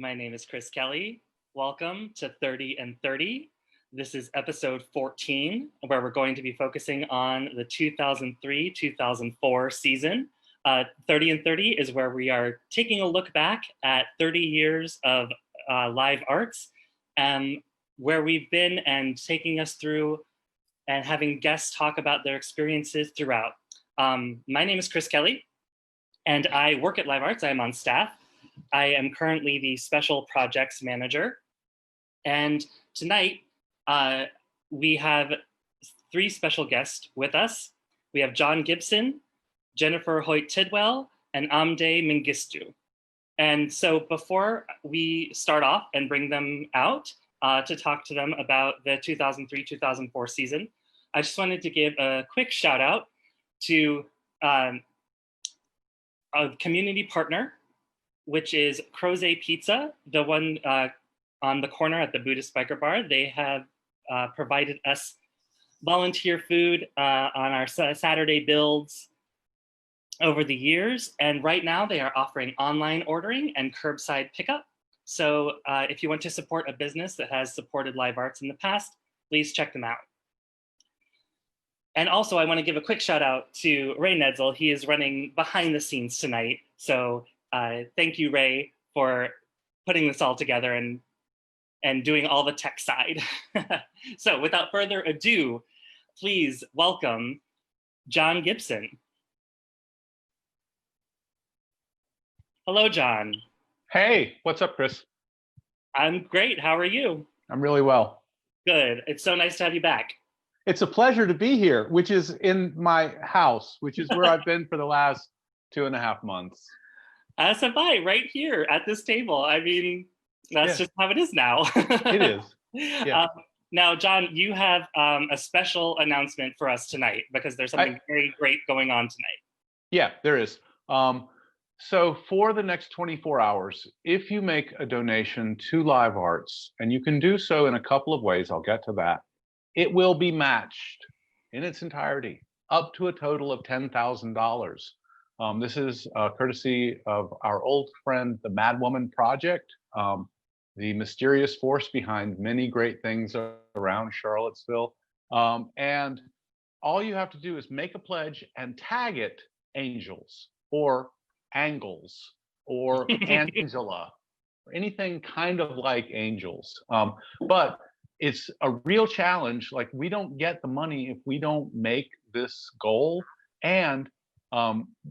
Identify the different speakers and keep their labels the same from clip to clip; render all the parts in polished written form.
Speaker 1: My name is Chris Kelly. Welcome to 30 and 30. This is episode 14, where we're going to be focusing on the 2003-2004 season. 30 and 30 is where we are taking a look back at 30 years of live arts, where we've been and taking us through and having guests talk about their experiences throughout. My name is Chris Kelly, and I work at Live Arts. I'm on staff. I am currently the Special Projects Manager. And tonight, we have three special guests with us. We have John Gibson, Jennifer Hoyt Tidwell, and Amdie Mengistu. And so before we start off and bring them out to talk to them about the 2003-2004 season, I just wanted to give a quick shout out to a community partner, which is Crozet Pizza, the one on the corner at the Buddhist Biker Bar. They have provided us volunteer food on our Saturday builds over the years. And right now they are offering online ordering and curbside pickup. So if you want to support a business that has supported live arts in the past, please check them out. And also I want to give a quick shout out to Ray Netzel. He is running behind the scenes tonight. So thank you, Ray, for putting this all together and doing all the tech side. So without further ado, please welcome John Gibson. Hello, John.
Speaker 2: Hey, what's up, Chris?
Speaker 1: I'm great. How are you?
Speaker 2: I'm really well.
Speaker 1: Good. It's so nice to have you back.
Speaker 2: It's a pleasure to be here, which is in my house, which is where I've been for the last 2.5 months.
Speaker 1: As have I, right here at this table. I mean, that's just how it is now.
Speaker 2: It is. Yeah.
Speaker 1: Now, John, you have a special announcement for us tonight because there's something very great going on tonight.
Speaker 2: Yeah, there is. So for the next 24 hours, if you make a donation to Live Arts, and you can do so in a couple of ways, I'll get to that, it will be matched in its entirety up to a total of $10,000. This is courtesy of our old friend, the Mad Woman Project, the mysterious force behind many great things around Charlottesville. And all you have to do is make a pledge and tag it Angels or Angles or Angela or anything kind of like Angels. But it's a real challenge. Like, we don't get the money if we don't make this goal, and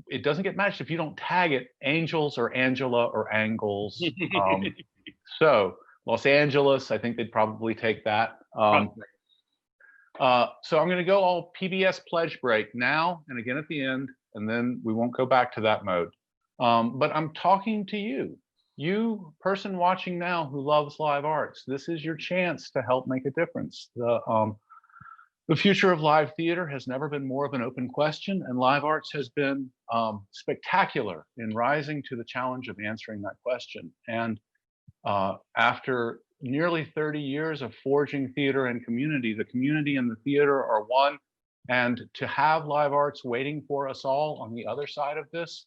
Speaker 2: it doesn't get matched if you don't tag it Angels or Angela or Angles. So Los Angeles, I think they'd probably take that. So I'm going to go all PBS pledge break now and again at the end, and then we won't go back to that mode. But I'm talking to you person watching now who loves live arts. This is your chance to help make a difference. The future of live theater has never been more of an open question, and live arts has been spectacular in rising to the challenge of answering that question. And after nearly 30 years of forging theater and community, the community and the theater are one. And to have live arts waiting for us all on the other side of this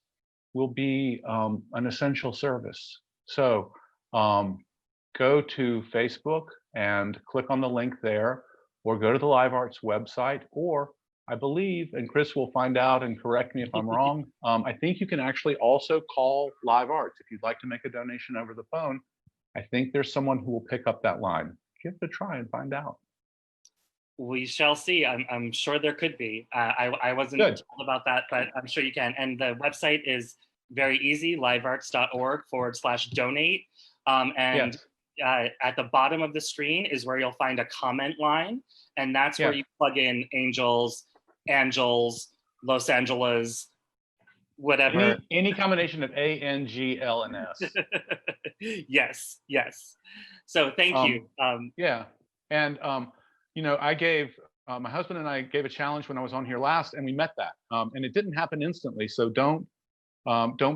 Speaker 2: will be an essential service. So go to Facebook and click on the link there, or go to the Live Arts website, or I believe, and Chris will find out and correct me if I'm wrong, I think you can actually also call Live Arts if you'd like to make a donation over the phone. I think there's someone who will pick up that line. Give it a try and find out.
Speaker 1: We shall see. I'm sure there could be. I wasn't told about that, but I'm sure you can. And the website is very easy, livearts.org/donate. And at the bottom of the screen is where you'll find a comment line. And that's where you plug in Angels, Los Angeles, whatever.
Speaker 2: Any combination of A, N, G, L, and S.
Speaker 1: Yes. So thank you.
Speaker 2: Yeah. And, I gave, my husband and I gave a challenge when I was on here last, and we met that. And it didn't happen instantly. So don't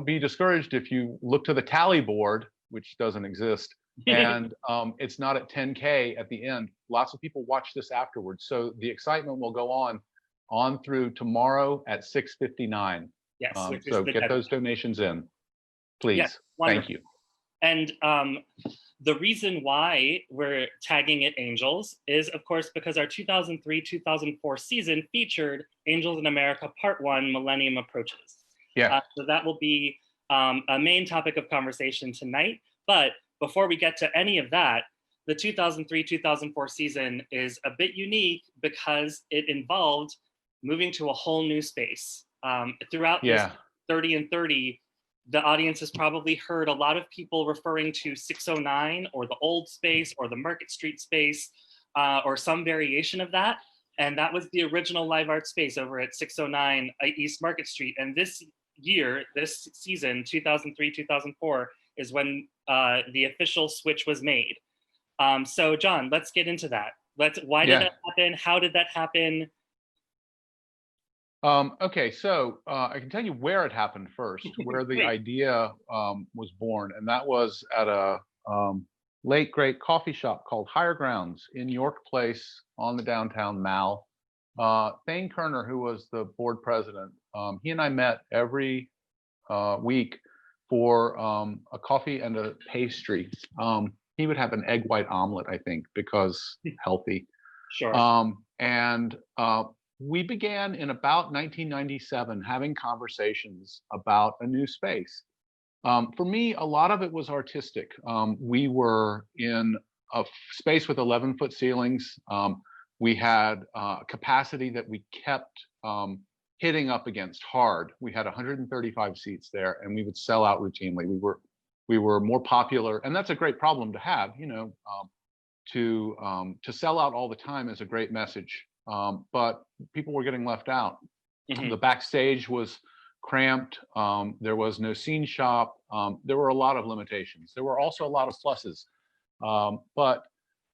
Speaker 2: be discouraged if you look to the tally board, which doesn't exist, and it's not at 10K at the end. Lots of people watch this afterwards. So the excitement will go on through tomorrow at 6:59.
Speaker 1: Yes.
Speaker 2: So get those donations in, please.
Speaker 1: Yes,
Speaker 2: thank you.
Speaker 1: And the reason why we're tagging it Angels is, of course, because our 2003-2004 season featured Angels in America Part 1, Millennium Approaches.
Speaker 2: Yeah.
Speaker 1: So that will be a main topic of conversation tonight. But before we get to any of that, the 2003-2004 season is a bit unique because it involved moving to a whole new space. Throughout this 30 and 30, the audience has probably heard a lot of people referring to 609 or the old space or the Market Street space or some variation of that. And that was the original live art space over at 609 East Market Street. And this year, this season, 2003-2004, is when the official switch was made. So John, let's get into that. Why did that happen? How did that happen?
Speaker 2: Okay, so I can tell you where it happened first, where the idea was born, and that was at a late great coffee shop called Higher Grounds in York Place on the downtown Mall. Thane Kerner, who was the board president, he and I met every week for a coffee and a pastry. He would have an egg white omelet, I think, because healthy.
Speaker 1: Sure.
Speaker 2: And we began in about 1997 having conversations about a new space. For me, a lot of it was artistic. We were in a space with 11-foot ceilings. We had capacity that we kept hitting up against hard. We had 135 seats there, and we would sell out routinely. We were more popular, and that's a great problem to have. You know, to sell out all the time is a great message. But people were getting left out. The backstage was cramped. There was no scene shop. There were a lot of limitations. There were also a lot of pluses. But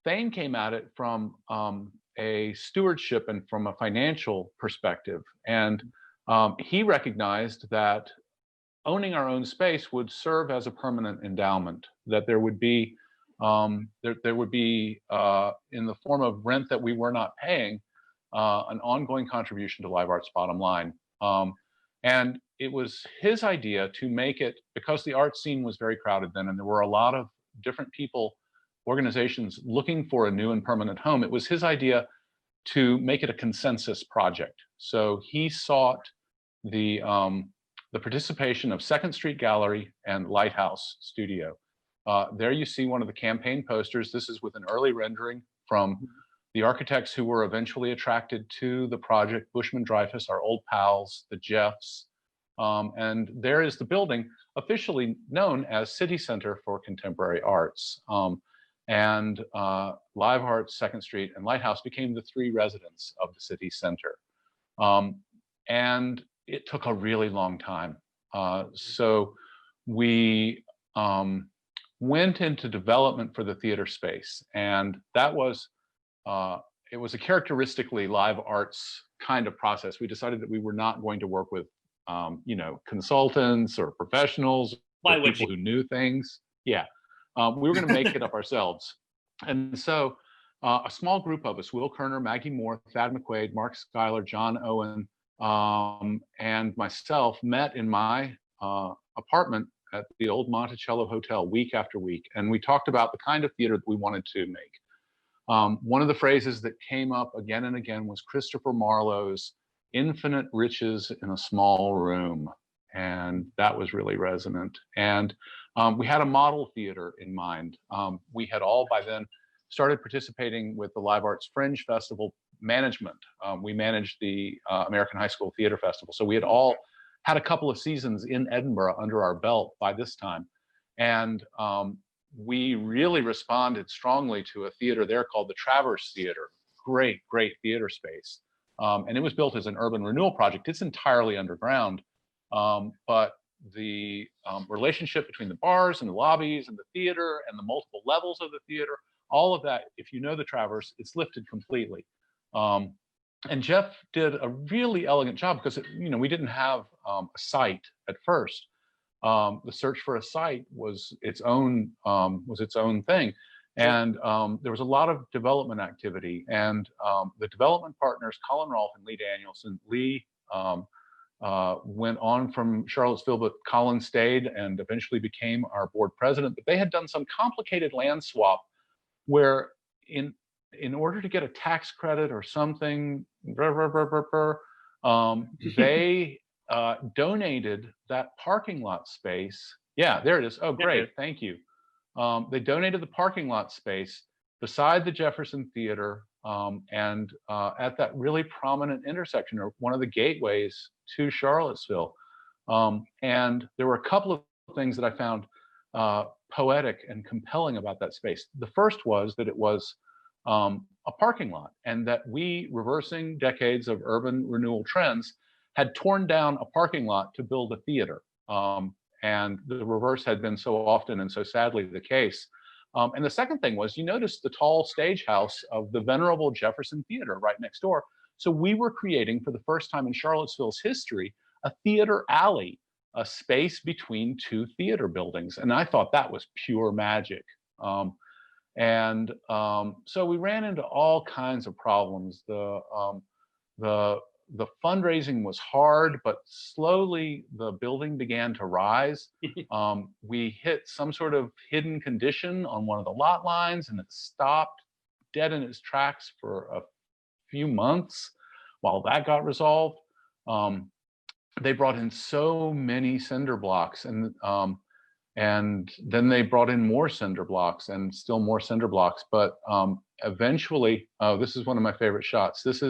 Speaker 2: Thane came at it from a stewardship and from a financial perspective. And he recognized that owning our own space would serve as a permanent endowment, that there would be there would be in the form of rent that we were not paying, an ongoing contribution to Live Art's bottom line. And it was his idea to make it, because the art scene was very crowded then, and there were a lot of different people, organizations looking for a new and permanent home. It was his idea to make it a consensus project. So he sought the participation of Second Street Gallery and Lighthouse Studio. There you see one of the campaign posters. This is with an early rendering from the architects who were eventually attracted to the project, Bushman Dreyfus, our old pals, the Jeffs. And there is the building officially known as City Center for Contemporary Arts. And Live Arts, Second Street, and Lighthouse became the three residents of the city center. And it took a really long time. So we went into development for the theater space, and that was it was a characteristically Live Arts kind of process. We decided that we were not going to work with you know, consultants or professionals or people who knew things. Yeah, we were going to make it up ourselves. And so a small group of us, Will Kerner, Maggie Moore, Thad McQuaid, Mark Schuyler, John Owen, and myself met in my apartment at the old Monticello Hotel week after week. And we talked about the kind of theater that we wanted to make. One of the phrases that came up again and again was Christopher Marlowe's "infinite riches in a small room." And that was really resonant. And we had a model theater in mind. We had all by then started participating with the Live Arts Fringe Festival management. We managed the American High School Theater Festival. So we had all had a couple of seasons in Edinburgh under our belt by this time. And we really responded strongly to a theater there called the Traverse Theater. Great, great theater space. And it was built as an urban renewal project. It's entirely underground. But the relationship between the bars and the lobbies and the theater and the multiple levels of the theater, all of that, if you know the Traverse, it's lifted completely. And Jeff did a really elegant job because, you know, we didn't have a site at first. The search for a site was its own thing. And there was a lot of development activity. And the development partners, Colin Rolfe and Lee Danielson, Lee went on from Charlottesville, but Colin stayed and eventually became our board president. But they had done some complicated land swap where in order to get a tax credit or something, they donated that parking lot space. Yeah, there it is. Oh, great. Thank you. They donated the parking lot space beside the Jefferson Theater and at that really prominent intersection, or one of the gateways to Charlottesville. And there were a couple of things that I found poetic and compelling about that space. The first was that it was a parking lot, and that we, reversing decades of urban renewal trends, had torn down a parking lot to build a theater. And the reverse had been so often and so sadly the case. And the second thing was, you notice the tall stage house of the venerable Jefferson Theater right next door. So we were creating, for the first time in Charlottesville's history, a theater alley, a space between two theater buildings. And I thought that was pure magic. So we ran into all kinds of problems. The fundraising was hard, but slowly the building began to rise. We hit some sort of hidden condition on one of the lot lines, and it stopped dead in its tracks for a few months while that got resolved. They brought in so many cinder blocks, and then they brought in more cinder blocks and still more cinder blocks. But eventually, this is one of my favorite shots. This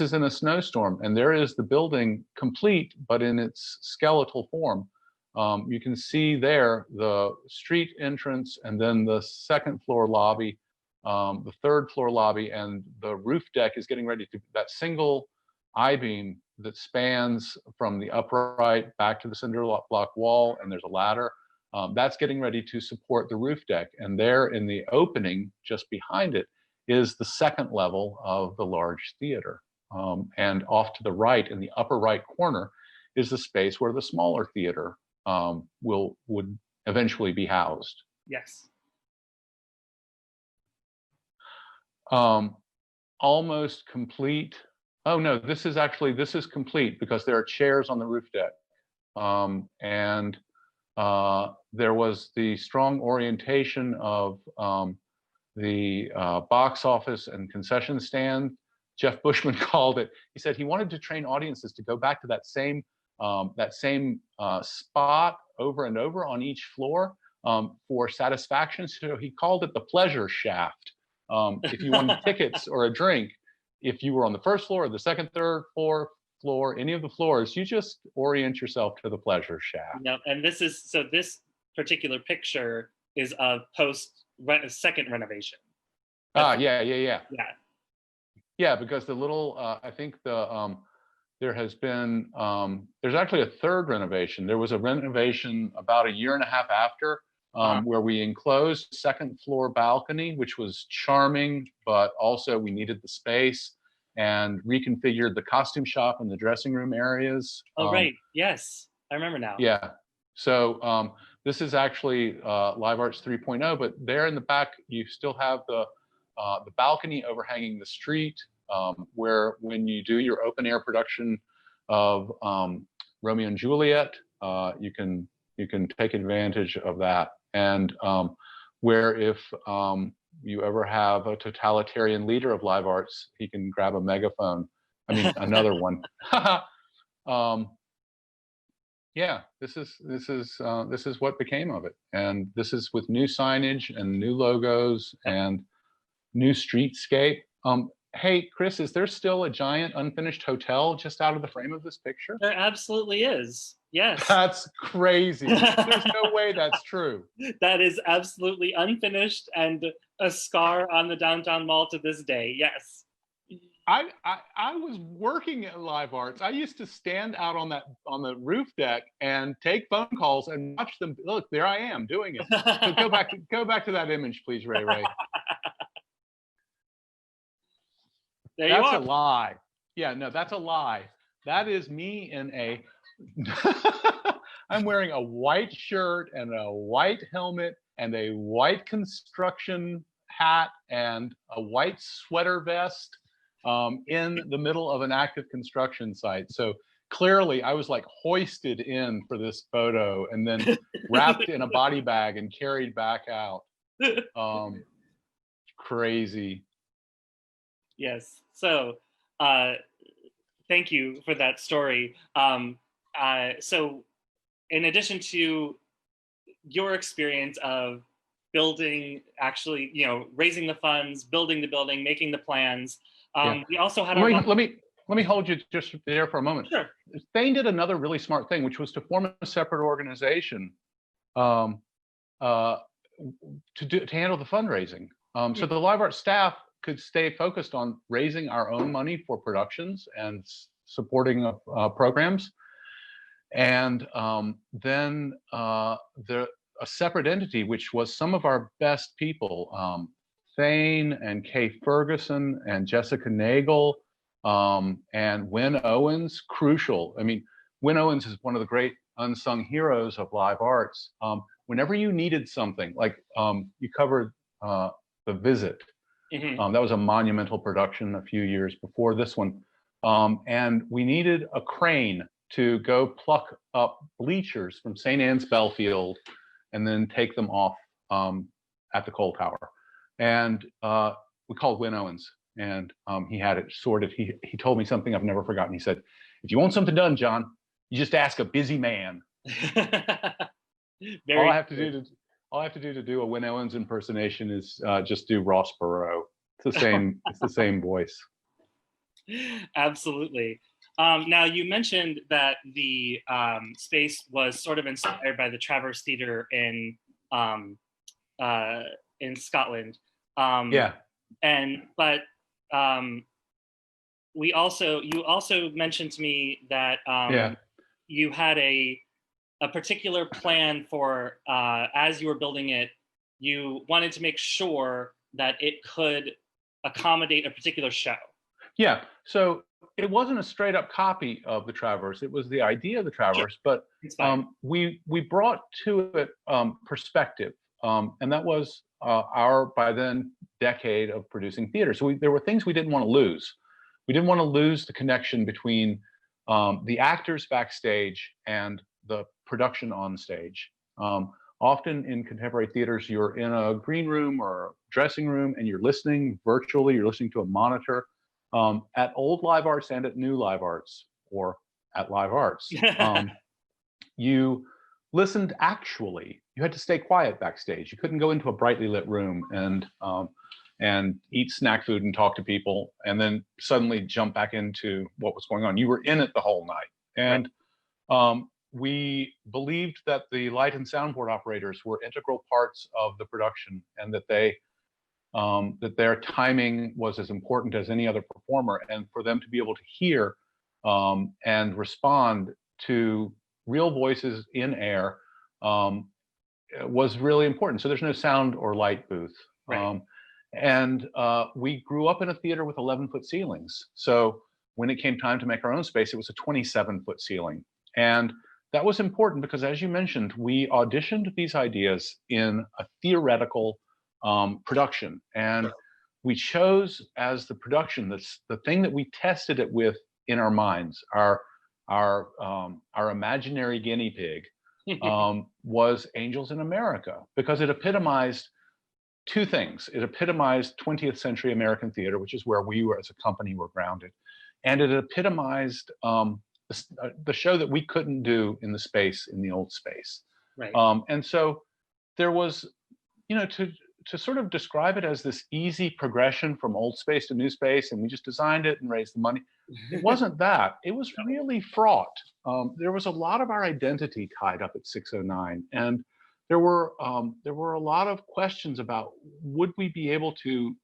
Speaker 2: is in a snowstorm, and there is the building complete, but in its skeletal form. You can see there the street entrance, and then the second floor lobby, the third floor lobby, and the roof deck is getting ready to, that single I-beam that spans from the upright back to the cinder block wall, and there's a ladder. That's getting ready to support the roof deck. And there in the opening, just behind it, is the second level of the large theater. And off to the right, in the upper right corner, is the space where the smaller theater would eventually be housed.
Speaker 1: Yes.
Speaker 2: Almost complete. Oh no, this is complete because there are chairs on the roof deck. There was the strong orientation of the box office and concession stand. Jeff Bushman called it. He said he wanted to train audiences to go back to that same spot over and over on each floor for satisfaction. So he called it the pleasure shaft. If you wanted tickets or a drink, if you were on the first floor or the second, third, fourth floor, any of the floors, you just orient yourself to the pleasure shaft.
Speaker 1: Yeah, and this particular picture is a second renovation.
Speaker 2: Yeah, because the little, I think there has been, there's actually a third renovation. There was a renovation about a year and a half after, where we enclosed second floor balcony, which was charming, but also we needed the space, and reconfigured the costume shop and the dressing room areas.
Speaker 1: Oh, right. Yes, I remember now.
Speaker 2: Yeah. So this is actually Live Arts 3.0, but there in the back, you still have the balcony overhanging the street, where when you do your open air production of Romeo and Juliet, you can take advantage of that. And where if you ever have a totalitarian leader of Live Arts, he can grab a megaphone. I mean, another one. Yeah, this is what became of it, and this is with new signage and new logos and new streetscape. Hey, Chris, is there still a giant unfinished hotel just out of the frame of this picture?
Speaker 1: There absolutely is. Yes.
Speaker 2: That's crazy. There's no way that's true.
Speaker 1: That is absolutely unfinished and a scar on the downtown mall to this day. Yes.
Speaker 2: I was working at Live Arts. I used to stand out on the roof deck and take phone calls and watch them. Look, there I am doing it. So go back to that image, please, Ray Ray.
Speaker 1: There you are.
Speaker 2: That's a lie. Yeah, no, that's a lie. That is me in a. I'm wearing a white shirt and a white helmet and a white construction hat and a white sweater vest in the middle of an active construction site. So clearly I was like hoisted in for this photo and then wrapped in a body bag and carried back out. Crazy.
Speaker 1: Yes. So, thank you for that story. So, in addition to your experience of building, actually, raising the funds, building the building, making the plans, we also had
Speaker 2: let me hold you just there for a moment.
Speaker 1: Sure.
Speaker 2: Thane did another really smart thing, which was to form a separate organization to handle the fundraising. So the Live Art staff could stay focused on raising our own money for productions and supporting programs, and then a separate entity, which was some of our best people, Thane and Kay Ferguson and Jessica Nagel, and Wynn Owens, crucial. I mean, Wynn Owens is one of the great unsung heroes of live arts. Whenever you needed something, like you covered The Visit, that was a monumental production a few years before this one. And we needed a crane to go pluck up bleachers from St. Anne's Belfield and then take them off at the coal tower. And we called Wynn Owens, and he had it sorted. He told me something I've never forgotten. He said, "If you want something done, John, you just ask a busy man." All I have to do to do a Wynn Owens impersonation is just do Ross Perot. It's the same. It's the same voice.
Speaker 1: Absolutely. Now, you mentioned that the space was sort of inspired by the Traverse Theatre in Scotland.
Speaker 2: Yeah.
Speaker 1: But you also mentioned to me that you had a particular plan for as you were building it. You wanted to make sure that it could accommodate a particular show.
Speaker 2: Yeah. So it wasn't a straight up copy of the Traverse. It was the idea of the Traverse, but we brought to it perspective, and that was our, by then, decade of producing theater. So there were things we didn't want to lose. We didn't want to lose the connection between the actors backstage and the production on stage. Often in contemporary theaters, you're in a green room or a dressing room and you're listening virtually, you're listening to a monitor. At old live arts and at new live arts, or at live arts, you listened actually. You had to stay quiet backstage. You couldn't go into a brightly lit room and eat snack food and talk to people and then suddenly jump back into what was going on. You were in it the whole night. And we believed that the light and soundboard operators were integral parts of the production, and that that their timing was as important as any other performer, and for them to be able to hear and respond to real voices in air was really important. So there's no sound or light booth. And we grew up in a theater with 11-foot ceilings. So when it came time to make our own space, it was a 27-foot ceiling. And that was important because, as you mentioned, we auditioned these ideas in a theoretical production, and we chose as the production, the thing that we tested it with in our minds, our imaginary guinea pig, was Angels in America, because it epitomized two things. It epitomized 20th century American theater, which is where we were as a company were grounded, and it epitomized the show that we couldn't do in the old space. And so there was, to sort of describe it as this easy progression from old space to new space, and we just designed it and raised the money. It wasn't that. It was really fraught. There was a lot of our identity tied up at 609, and there were a lot of questions about, would we be able to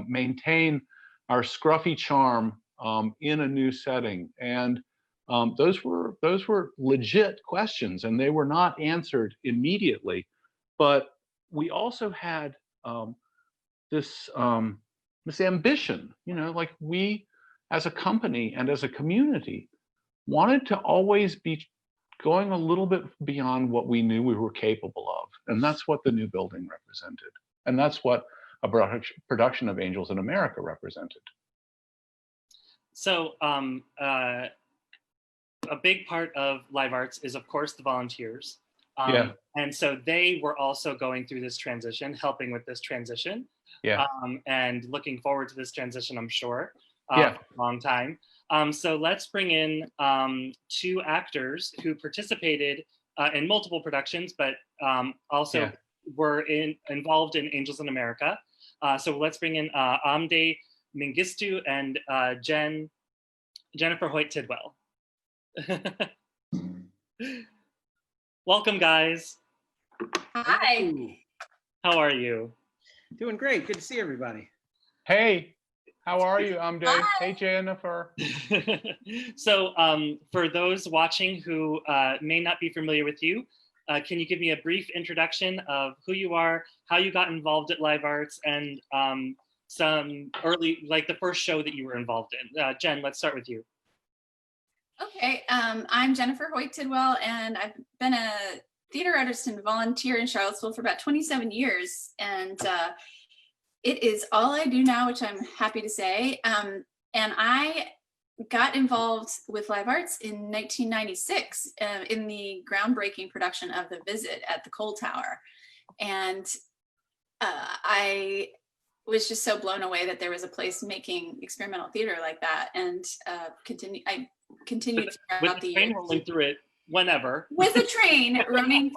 Speaker 2: maintain our scruffy charm in a new setting? And those were legit questions, and they were not answered immediately. But we also had this ambition, like we as a company and as a community wanted to always be going a little bit beyond what we knew we were capable of. And that's what the new building represented. And that's what a production of Angels in America represented.
Speaker 1: So a big part of live arts is, of course, the volunteers.
Speaker 2: Yeah.
Speaker 1: And so they were also going through this transition, helping with this transition.
Speaker 2: Yeah.
Speaker 1: And looking forward to this transition, I'm sure,
Speaker 2: Yeah.
Speaker 1: for a long time. So let's bring in two actors who participated in multiple productions, but also were involved in Angels in America. So let's bring in Amdie Mengistu and Jennifer Hoyt Tidwell. Welcome, guys.
Speaker 3: Hi.
Speaker 1: How are you?
Speaker 4: Doing great. Good to see everybody.
Speaker 2: Hey, how are you, Amdie? Hey, Jennifer.
Speaker 1: So for those watching who may not be familiar with you, can you give me a brief introduction of who you are, how you got involved at Live Arts, and some early, like the first show that you were involved in? Jen, let's start with you.
Speaker 3: Okay, I'm Jennifer Hoyt Tidwell, and I've been a theater artist and volunteer in Charlottesville for about 27 years. And it is all I do now, which I'm happy to say. And I got involved with Live Arts in 1996 in the groundbreaking production of The Visit at the Cole Tower. And I was just so blown away that there was a place making experimental theater like that, and I continued throughout the
Speaker 1: train
Speaker 3: years.
Speaker 1: rolling through it whenever.
Speaker 3: With a train running,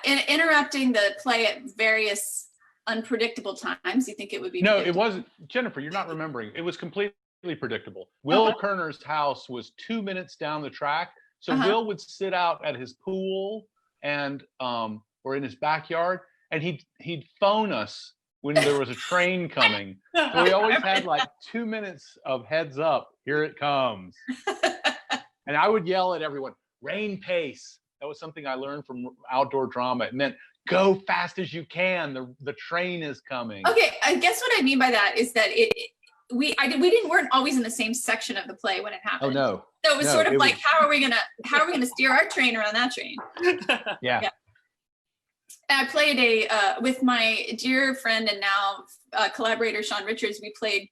Speaker 3: interrupting the play at various unpredictable times. You think it would be
Speaker 2: No, it wasn't. Jennifer, you're not remembering. It was completely predictable. Will Kerner's house was 2 minutes down the track. So Will would sit out at his pool and or in his backyard, and he'd phone us when there was a train coming. So we always had like 2 minutes of heads up, here it comes. And I would yell at everyone, rain pace. That was something I learned from outdoor drama. It meant go fast as you can. The train is coming.
Speaker 3: Okay, I guess what I mean by that is that we weren't always in the same section of the play when it happened.
Speaker 2: Oh no.
Speaker 3: So it was sort of like, how are we gonna steer our train around that train?
Speaker 2: Yeah.
Speaker 3: I played with my dear friend and now collaborator Sean Richards. We played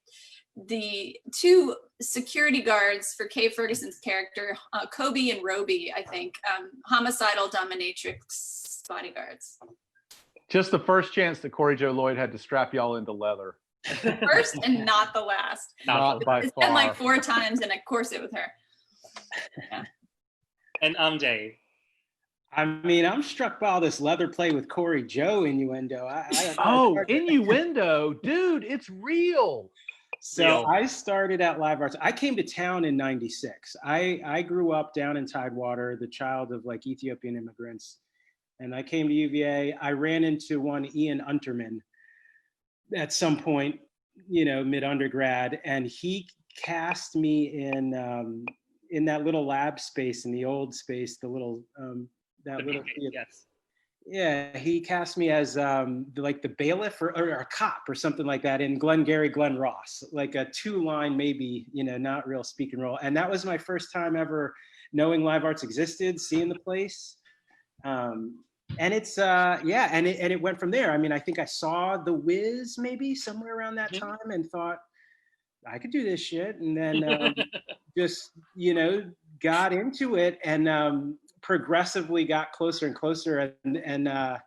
Speaker 3: the two security guards for Kay Ferguson's character, Kobe and Roby, I think, homicidal dominatrix bodyguards.
Speaker 2: Just the first chance that Corey Joe Lloyd had to strap y'all into leather.
Speaker 3: First and not the last.
Speaker 2: Not by
Speaker 3: it's
Speaker 2: far.
Speaker 3: been like 4 times in a corset with her. Yeah.
Speaker 1: And Amdie.
Speaker 4: I mean, I'm struck by all this leather play with Corey Joe innuendo.
Speaker 2: Innuendo, dude, it's real.
Speaker 4: So I started at Live Arts. I came to town in '96. I grew up down in Tidewater, the child of like Ethiopian immigrants. And I came to UVA. I ran into one Ian Unterman at some point, mid-undergrad, and he cast me in that little lab space, in the old space, the little
Speaker 1: Yes.
Speaker 4: Yeah, he cast me as like the bailiff or a cop or something like that in Glengarry Glen Ross, like a 2-line, maybe, not real speak and roll. And that was my first time ever knowing Live Arts existed, seeing the place. And it's and it went from there. I mean, I think I saw The Wiz maybe somewhere around that time and thought I could do this shit, and then just got into it and progressively got closer and closer, the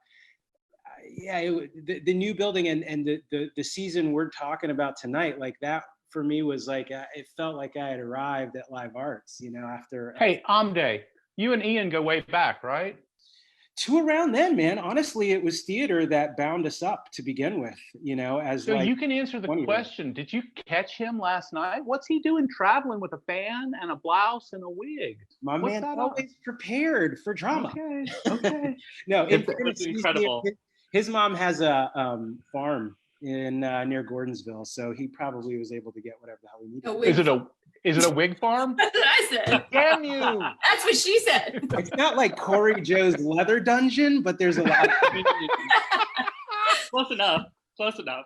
Speaker 4: new building and the season we're talking about tonight, like that for me was like it felt like I had arrived at Live Arts, after.
Speaker 2: Hey, Amdie, you and Ian go way back, right?
Speaker 4: To around then, man. Honestly, it was theater that bound us up to begin with, as
Speaker 2: so
Speaker 4: like,
Speaker 2: you can answer the question. Did you catch him last night? What's he doing traveling with a fan and a blouse and a wig?
Speaker 4: My man always prepared for drama.
Speaker 2: Okay.
Speaker 4: No,
Speaker 1: it's incredible.
Speaker 4: His mom has a farm in near Gordonsville, so he probably was able to get whatever the hell he needed.
Speaker 2: Is it a wig farm?
Speaker 3: That's what I said.
Speaker 2: Damn you!
Speaker 3: That's what she said.
Speaker 4: It's not like Corey Joe's leather dungeon, but there's a lot of
Speaker 1: Close enough.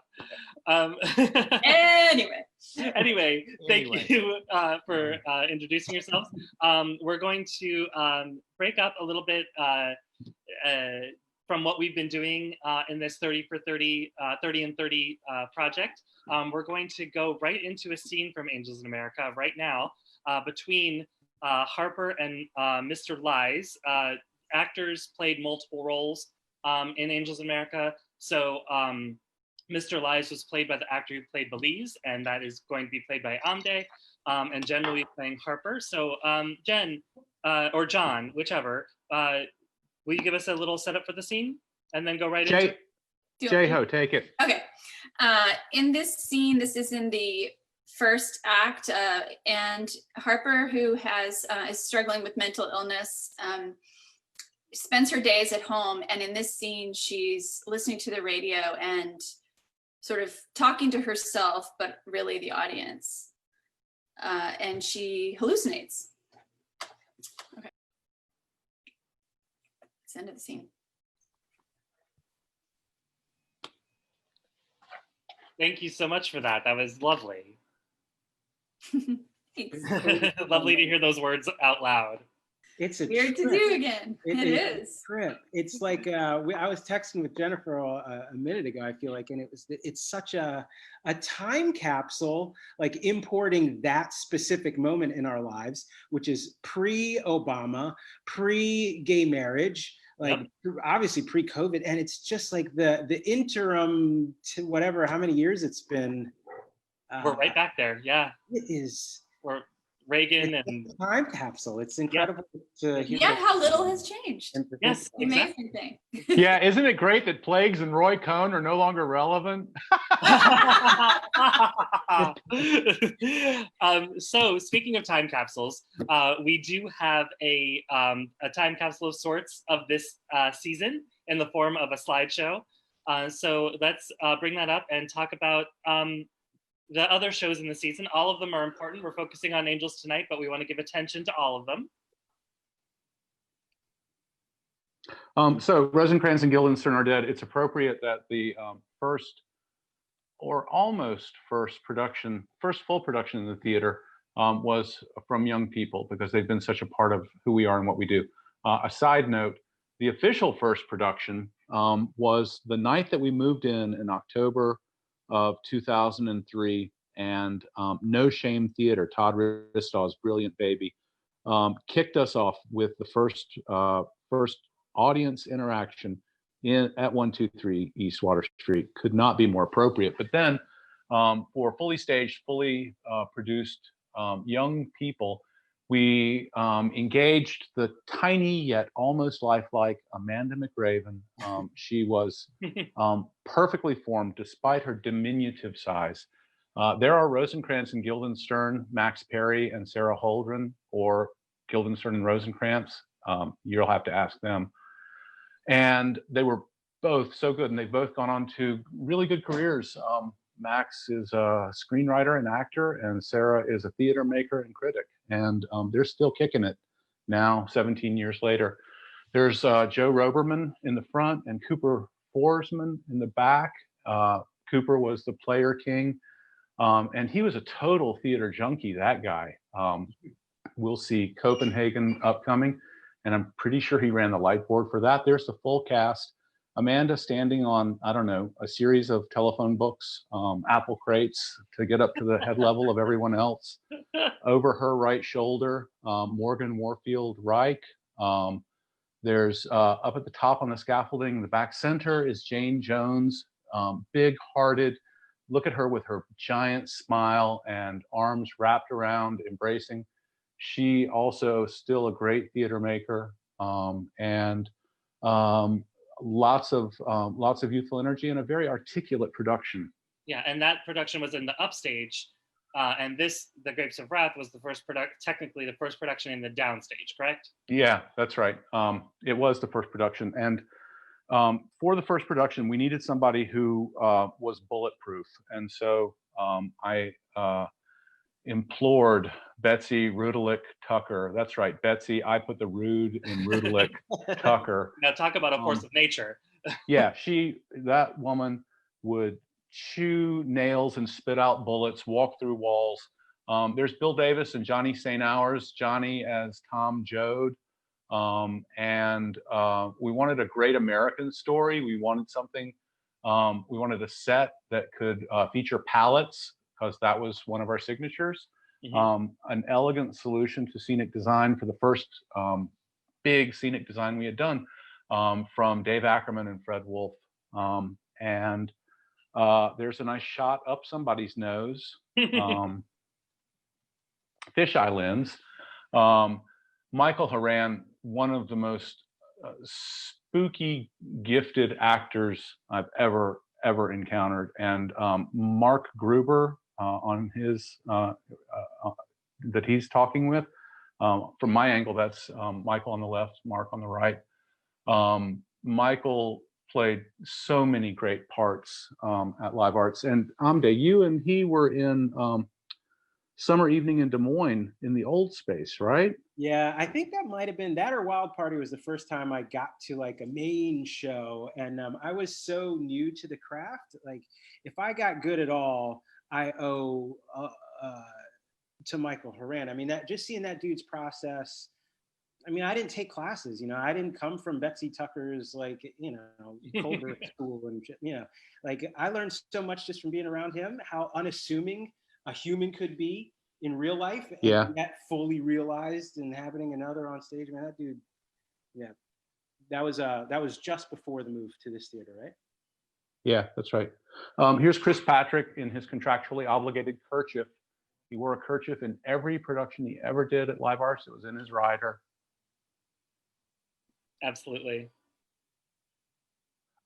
Speaker 1: Anyway, thank you for introducing yourselves. We're going to break up a little bit from what we've been doing in this 30 for 30 and 30 project. We're going to go right into a scene from Angels in America right now between Harper and Mr. Lies. Actors played multiple roles in Angels in America. So Mr. Lies was played by the actor who played Belize, and that is going to be played by Amdie, and Jen will be playing Harper. So Jen, or John, whichever, will you give us a little setup for the scene and then go right into it?
Speaker 2: J-Ho, take it.
Speaker 3: Okay. In this scene, this is in the first act, and Harper, who is struggling with mental illness, spends her days at home. And in this scene, she's listening to the radio and sort of talking to herself, but really the audience. And she hallucinates. Okay. It's the end of the scene.
Speaker 1: Thank you so much for that. That was lovely.
Speaker 3: Thanks.
Speaker 1: Lovely to hear those words out loud.
Speaker 4: It's a
Speaker 3: Weird
Speaker 4: trip.
Speaker 3: to do again. It is.
Speaker 4: A trip. It's like I was texting with Jennifer a minute ago, I feel like, and it's such a time capsule, like importing that specific moment in our lives, which is pre-Obama, pre-gay marriage, like obviously pre-COVID, and it's just like the interim to whatever, how many years it's been.
Speaker 1: We're right back there. Yeah.
Speaker 4: It is.
Speaker 1: We're Reagan and
Speaker 4: time capsule. It's incredible to hear.
Speaker 3: Yeah, how little has changed.
Speaker 1: Yes,
Speaker 3: The amazing thing.
Speaker 2: Yeah, isn't it great that Plagues and Roy Cohn are no longer relevant?
Speaker 1: So speaking of time capsules, we do have a time capsule of sorts of this season in the form of a slideshow. So let's bring that up and talk about the other shows in the season. All of them are important. We're focusing on Angels tonight, but we want to give attention to all of them.
Speaker 2: So Rosencrantz and Guildenstern are dead. It's appropriate that the first or almost first full production in the theater was from young people, because they've been such a part of who we are and what we do. A side note, the official first production was the night that we moved in October of 2003, and No Shame Theater, Todd Ristow's brilliant baby, kicked us off with the first audience interaction at 123 East Water Street. Could not be more appropriate. But then for fully staged, fully produced young people, we engaged the tiny yet almost lifelike Amanda McRaven. She was perfectly formed despite her diminutive size. There are Rosencrantz and Guildenstern, Max Perry and Sarah Holdren, or Guildenstern and Rosencrantz. You'll have to ask them. And they were both so good, and they've both gone on to really good careers. Max is a screenwriter and actor, and Sarah is a theater maker and critic. And they're still kicking it now, 17 years later. There's Joe Roberman in the front and Cooper Forsman in the back. Cooper was the player king, and he was a total theater junkie, that guy. We'll see Copenhagen upcoming, and I'm pretty sure he ran the light board for that. There's the full cast. Amanda standing on, I don't know, a series of telephone books, apple crates to get up to the head level of everyone else. Over her right shoulder, Morgan Warfield Reich. There's up at the top on the scaffolding, the back center is Jane Jones, big-hearted. Look at her with her giant smile and arms wrapped around, embracing. She also still a great theater maker, and lots of youthful energy and a very articulate production.
Speaker 1: Yeah, and that production was in the upstage, and The Grapes of Wrath was technically the first production in the downstage, correct?
Speaker 2: Yeah, that's right. It was the first production, and for the first production, we needed somebody who was bulletproof, and so I implored Betsy Rudelick Tucker. That's right, Betsy. I put the rude in Rudelick Tucker.
Speaker 1: Now talk about a force of nature.
Speaker 2: Yeah, that woman would chew nails and spit out bullets, walk through walls. There's Bill Davis and Johnny St. Hours, Johnny as Tom Joad. And we wanted a great American story. We wanted something, we wanted a set that could feature pallets, because that was one of our signatures. an elegant solution to scenic design for the first big scenic design we had done from Dave Ackerman and Fred Wolf. And there's a nice shot up somebody's nose, fisheye lens. Michael Horan, one of the most spooky, gifted actors I've ever encountered, and Mark Gruber on his that he's talking with. From my angle, that's Michael on the left, Mark on the right. Michael played so many great parts at Live Arts, and Amdie, you and he were in Summer Evening in Des Moines in the old space, right?
Speaker 4: Yeah, I think that might have been that, or Wild Party was the first time I got to like a main show, and I was so new to the craft. Like, if I got good at all, I owe to Michael Horan. I mean, that just seeing that dude's process. I mean, I didn't take classes, you know, I didn't come from Betsy Tucker's, like, you know, Colbert school, and, you know, like, I learned so much just from being around him, how unassuming a human could be in real life, and yet fully realized and happening another on stage. Man, that dude, yeah, that was just before the move to this theater, right?
Speaker 2: Yeah, that's right. Here's Chris Patrick in his contractually obligated kerchief. He wore a kerchief in every production he ever did at Live Arts. It was in his rider.
Speaker 1: Absolutely.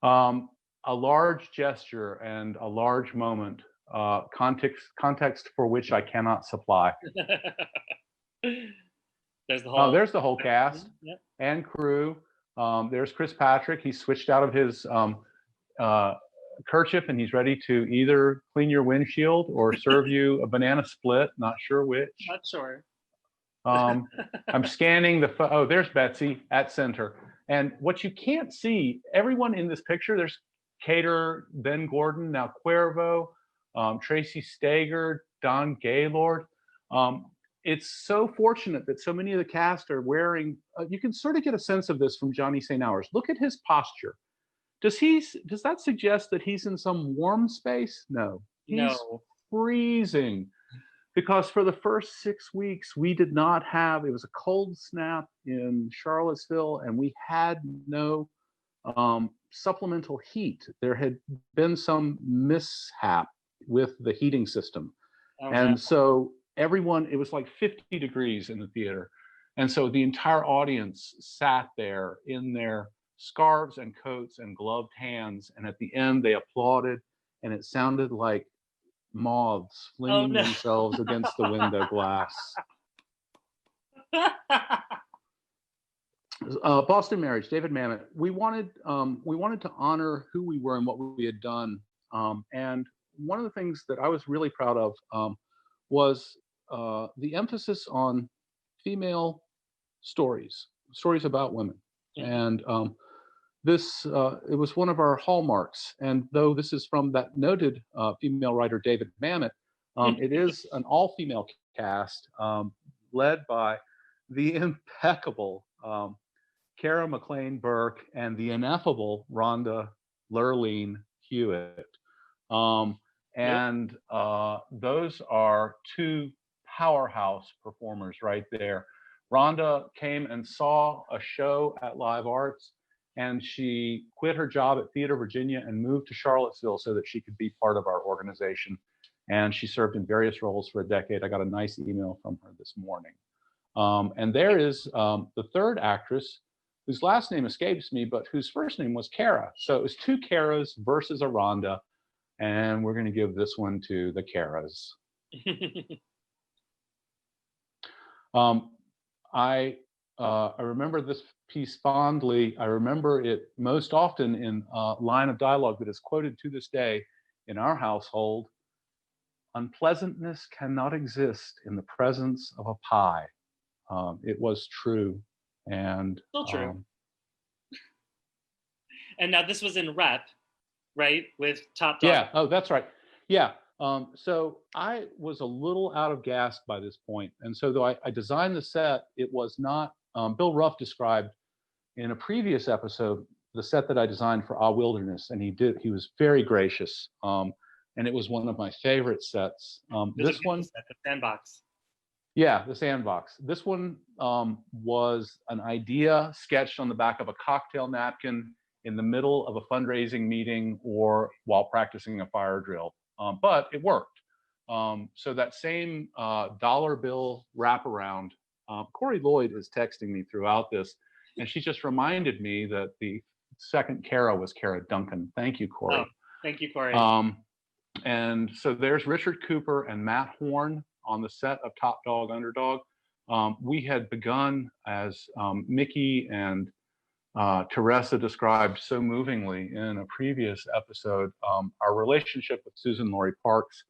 Speaker 2: A large gesture and a large moment, context for which I cannot supply.
Speaker 1: There's the whole.
Speaker 2: There's the whole cast and crew. There's Chris Patrick. He switched out of his kerchief, and he's ready to either clean your windshield or serve you a banana split. Not sure which.
Speaker 1: Not sure.
Speaker 2: I'm scanning the. Oh, there's Betsy at center. And what you can't see, everyone in this picture, there's Cater, Ben Gordon, now Cuervo, Tracy Stager, Don Gaylord. It's so fortunate that so many of the cast are wearing, you can sort of get a sense of this from Johnny St. Hours. Look at his posture. Does that suggest that he's in some warm space? No. He's freezing. Because for the first 6 weeks, we did not have, it was a cold snap in Charlottesville, and we had no supplemental heat. There had been some mishap with the heating system. And so everyone, it was like 50 degrees in the theater. And so the entire audience sat there in their scarves and coats and gloved hands. And at the end, they applauded, and it sounded like moths flinging themselves against the window glass. Boston Marriage, David Mamet. We wanted to honor who we were and what we had done. And one of the things that I was really proud of was the emphasis on female stories about women. And it was one of our hallmarks. And though this is from that noted female writer, David Mamet, it is an all-female cast led by the impeccable Cara McLean Burke and the ineffable Rhonda Lurleen Hewitt. And those are two powerhouse performers right there. Rhonda came and saw a show at Live Arts, and she quit her job at Theater Virginia and moved to Charlottesville so that she could be part of our organization. And she served in various roles for a decade. I got a nice email from her this morning. And there is the third actress, whose last name escapes me, but whose first name was Cara. So it was two Caras versus a Rhonda. And we're going to give this one to the Caras. I remember this piece fondly. I remember it most often in a line of dialogue that is quoted to this day in our household. Unpleasantness cannot exist in the presence of a pie. It was true. And
Speaker 1: still true. And now this was in Rep, right? With Top Dog.
Speaker 2: Yeah. Oh, that's right. Yeah. So I was a little out of gas by this point. And so though I designed the set, it was not, Bill Ruff described in a previous episode, the set that I designed for Ah Wilderness. And he was very gracious. And it was one of my favorite sets. This one,
Speaker 1: the Sandbox.
Speaker 2: Yeah, the sandbox. This one was an idea sketched on the back of a cocktail napkin in the middle of a fundraising meeting or while practicing a fire drill, but it worked. So that same dollar bill wraparound, Corey Lloyd is texting me throughout this, and she just reminded me that the second Kara was Kara Duncan. Thank you, Corey.
Speaker 1: Oh, thank you, Corey.
Speaker 2: And so there's Richard Cooper and Matt Horn on the set of Top Dog Underdog. We had begun, as Mickey and Teresa described so movingly in a previous episode, our relationship with Susan Laurie Parks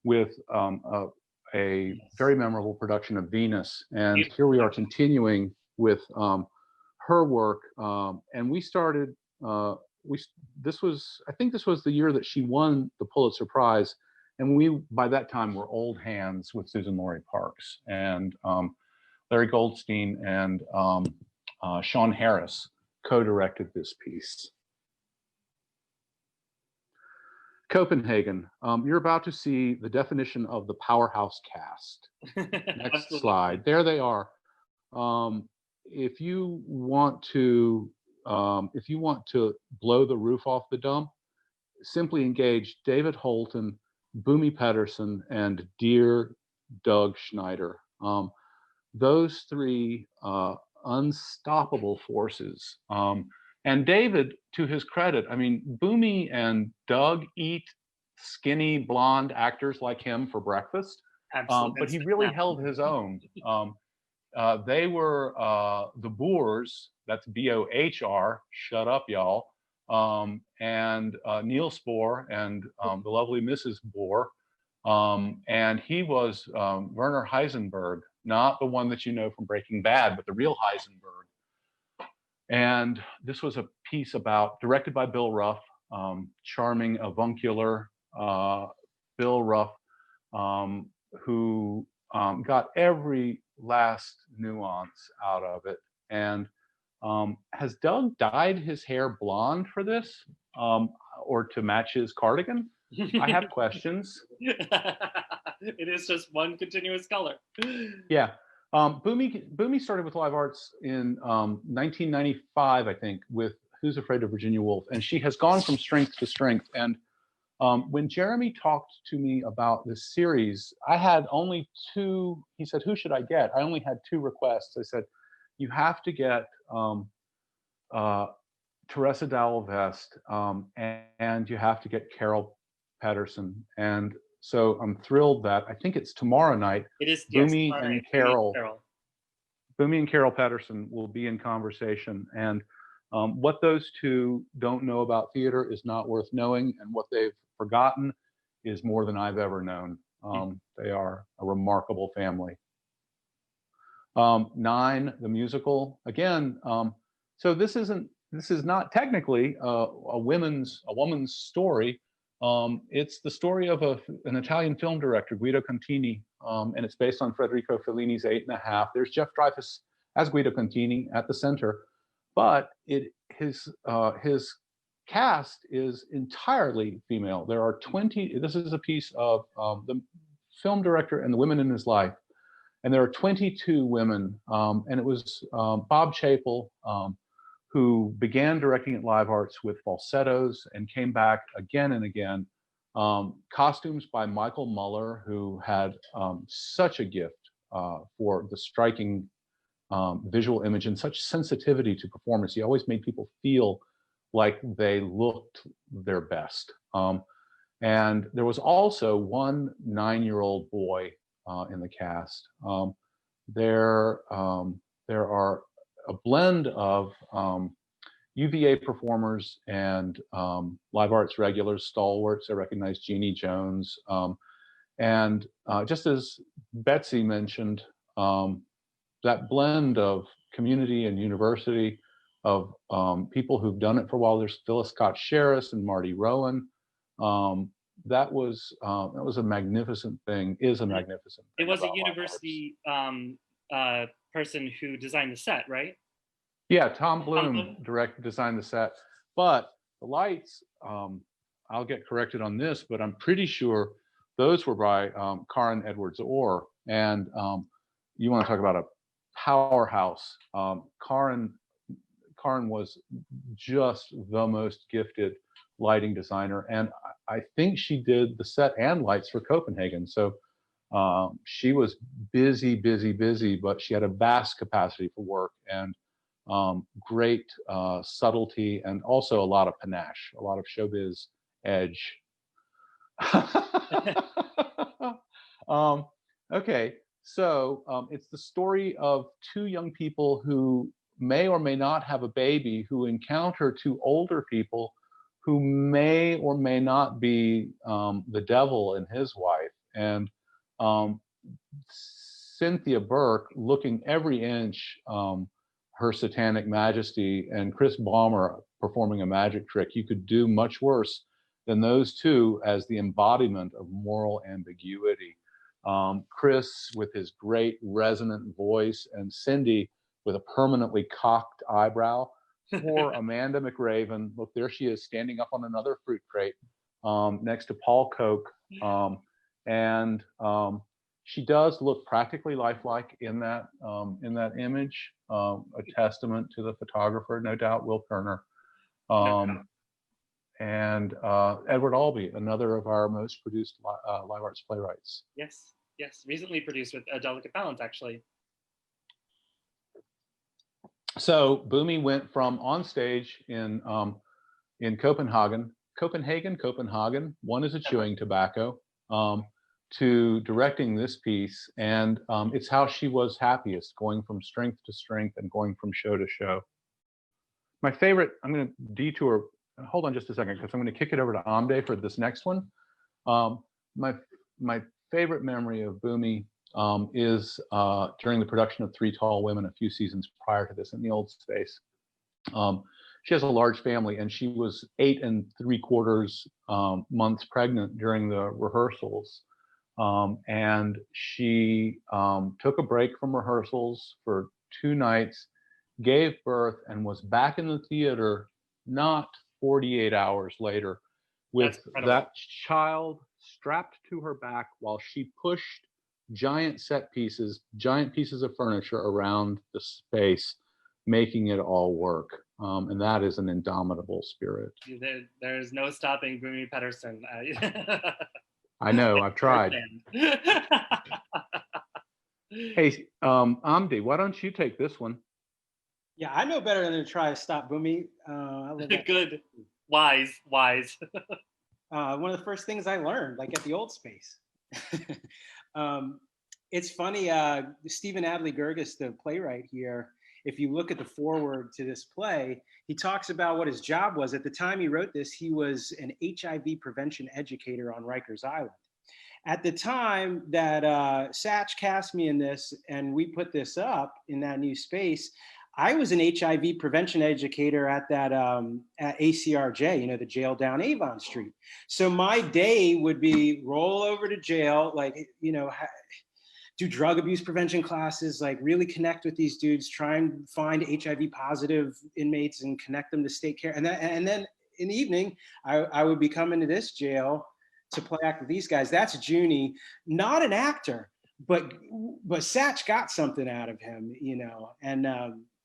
Speaker 2: with a very memorable production of Venus. And here we are continuing with her work. And we started, I think this was the year that she won the Pulitzer Prize. And we, by that time, were old hands with Susan Laurie Parks and Larry Goldstein and Sean Harris co-directed this piece. Copenhagen, you're about to see the definition of the powerhouse cast. Next slide. There they are. If you want to blow the roof off the dump, simply engage David Holton, Boomy Pedersen, and dear Doug Schneider. Those three unstoppable forces. And David, to his credit, I mean, Boomy and Doug eat skinny blonde actors like him for breakfast. But he really held his own. They were the Boers, that's B-O-H-R, shut up, y'all, and Neil Spohr and the lovely Mrs. Bohr. And he was Werner Heisenberg, not the one that you know from Breaking Bad, but the real Heisenberg. And this was a piece directed by Bill Ruff, charming, avuncular Bill Ruff, who got every last nuance out of it. And has Doug dyed his hair blonde for this, or to match his cardigan? I have questions.
Speaker 1: It is just one continuous color.
Speaker 2: Yeah. Boomy started with live arts in 1995, I think, with Who's Afraid of Virginia Woolf, and she has gone from strength to strength. And when Jeremy talked to me about this series, I had only two. He said, "Who should I get?" I only had two requests. I said, "You have to get Teresa Dowell-Vest, and you have to get Carol Pedersen." And so I'm thrilled that I think it's tomorrow night.
Speaker 1: It is.
Speaker 2: Boomy
Speaker 1: yes,
Speaker 2: and Carol. Boomy and Carol Pedersen will be in conversation, and what those two don't know about theater is not worth knowing, and what they've forgotten is more than I've ever known. They are a remarkable family. 9, the musical, again. So this is not technically a woman's story. It's the story of an Italian film director, Guido Contini, and it's based on Federico Fellini's 8½. There's Jeff Dreyfuss as Guido Contini at the center, but his cast is entirely female. There are 20. This is a piece of the film director and the women in his life, and there are 22 women. And it was Bob Chapel, who began directing at Live Arts with falsettos and came back again and again. Costumes by Michael Muller, who had such a gift for the striking visual image and such sensitivity to performance. He always made people feel like they looked their best. And there was also one 9-year-old boy in the cast. There are a blend of UVA performers and Live Arts regulars, stalwarts. I recognize Jeannie Jones. And just as Betsy mentioned, that blend of community and university, of people who've done it for a while. There's Phyllis Scott Sherris and Marty Rowan. That was a magnificent thing. Is a magnificent thing.
Speaker 1: It was a university person who designed the set, right?
Speaker 2: Yeah, Tom Bloom designed the set. But the lights, I'll get corrected on this, but I'm pretty sure those were by Karen Edwards Orr. And you want to talk about a powerhouse. Karin was just the most gifted lighting designer, and I think she did the set and lights for Copenhagen. So she was busy, but she had a vast capacity for work and great subtlety, and also a lot of panache, a lot of showbiz edge. Okay, so it's the story of two young people who may or may not have a baby, who encounter two older people who may or may not be the devil and his wife. And Cynthia Burke, looking every inch her satanic majesty, and Chris Ballmer performing a magic trick. You could do much worse than those two as the embodiment of moral ambiguity. Chris with his great resonant voice, and Cindy with a permanently cocked eyebrow. Poor Amanda McRaven, look, there she is standing up on another fruit crate next to Paul Koch. She does look practically lifelike in that image, a testament to the photographer, no doubt, Will Kerner. And Edward Albee, another of our most produced live arts playwrights.
Speaker 1: Yes, recently produced with A Delicate Balance, actually.
Speaker 2: So Boomy went from on stage in Copenhagen, one is a chewing tobacco, to directing this piece, and it's how she was happiest, going from strength to strength and going from show to show. My favorite, I'm going to detour, hold on just a second, because I'm going to kick it over to Amdie for this next one. My favorite memory of Boomy is during the production of Three Tall Women a few seasons prior to this in the old space. She has a large family, and she was 8 3/4 months pregnant during the rehearsals. And she took a break from rehearsals for 2 nights, gave birth, and was back in the theater not 48 hours later with that child strapped to her back while she pushed giant pieces of furniture around the space, making it all work. And that is an indomitable spirit.
Speaker 1: There's no stopping Boomy Pedersen.
Speaker 2: I know, I've tried. Hey, Amdie, why don't you take this one?
Speaker 4: Yeah, I know better than to try to stop Boomy.
Speaker 1: Good, wise.
Speaker 4: One of the first things I learned, like at the old space. It's funny, Stephen Adley Gurgis, the playwright here, if you look at the foreword to this play, he talks about what his job was. At the time he wrote this, he was an HIV prevention educator on Rikers Island. At the time that Satch cast me in this and we put this up in that new space, I was an HIV prevention educator at that at ACRJ, the jail down Avon Street. So my day would be roll over to jail, like, do drug abuse prevention classes, like really connect with these dudes, try and find HIV positive inmates and connect them to state care. And then in the evening, I would be coming to this jail to play act with these guys. That's Junie, not an actor, but Satch got something out of him, and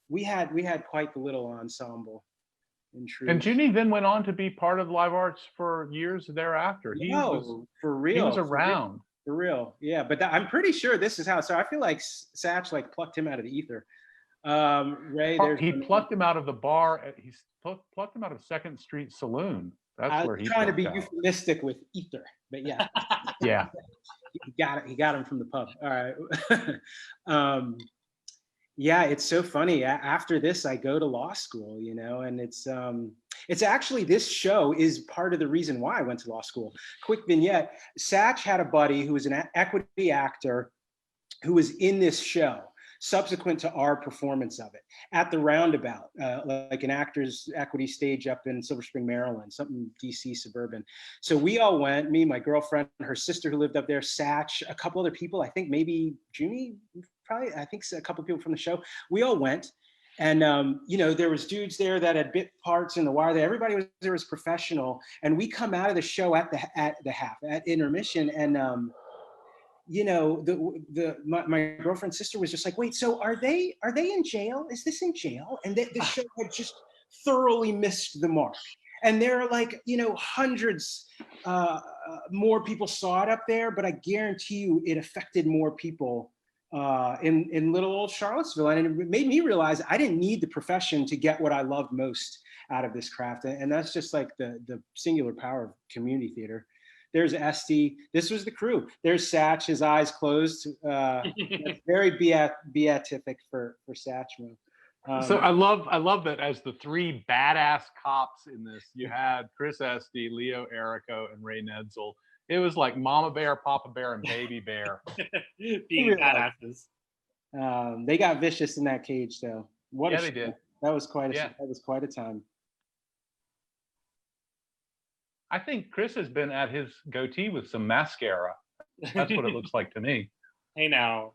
Speaker 4: we had quite the little ensemble.
Speaker 2: And Junie then went on to be part of live arts for years thereafter.
Speaker 4: For real.
Speaker 2: He was around.
Speaker 4: For real, yeah. But I'm pretty sure this is how. So I feel like Satch plucked him out of the ether. Ray,
Speaker 2: he plucked him out of the bar. He plucked him out of 2nd Street Saloon. That's where he.
Speaker 4: Trying to be euphemistic with ether, but yeah.
Speaker 2: Yeah.
Speaker 4: He got him from the pub. All right. Yeah, it's so funny. After this, I go to law school, and it's actually, this show is part of the reason why I went to law school. Quick vignette, Satch had a buddy who was an equity actor who was in this show subsequent to our performance of it at the Roundabout, like an actors equity stage up in Silver Spring, Maryland, something DC suburban. So we all went, me, my girlfriend, her sister who lived up there, Satch, a couple other people, I think maybe Junie, probably, I think a couple people from the show. We all went, and there was dudes there that had bit parts in The Wire. Everybody was there was professional, and we come out of the show at intermission, and my girlfriend's sister was just like, wait, so are they in jail? Is this in jail? And the show had just thoroughly missed the mark. And there are like, hundreds more people saw it up there, but I guarantee you it affected more people in little old Charlottesville. And it made me realize I didn't need the profession to get what I loved most out of this craft. And that's just like the singular power of community theater. There's Esty. This was the crew. There's Satch, his eyes closed. Very beatific for Satchmo.
Speaker 2: So I love that as the three badass cops in this, you had Chris Esty, Leo Errico, and Ray Netzel. It was like Mama Bear, Papa Bear, and Baby Bear.
Speaker 1: Being badasses.
Speaker 4: They got vicious in that cage, though.
Speaker 2: They did.
Speaker 4: That was quite a time.
Speaker 2: I think Chris has been at his goatee with some mascara. That's what it looks like to me.
Speaker 1: Hey now,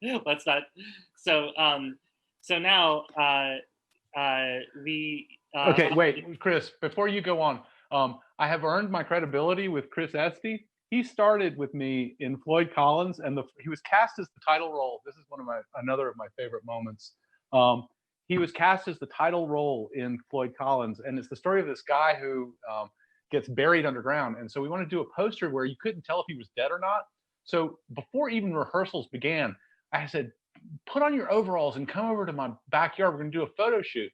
Speaker 1: let's not. So now we.
Speaker 2: Okay, wait, Chris. Before you go on, I have earned my credibility with Chris Esty. He started with me in Floyd Collins, and he was cast as the title role. This is another of my favorite moments. He was cast as the title role in Floyd Collins, and it's the story of this guy who gets buried underground. And so we want to do a poster where you couldn't tell if he was dead or not. So before even rehearsals began, I said, put on your overalls and come over to my backyard. We're going to do a photo shoot.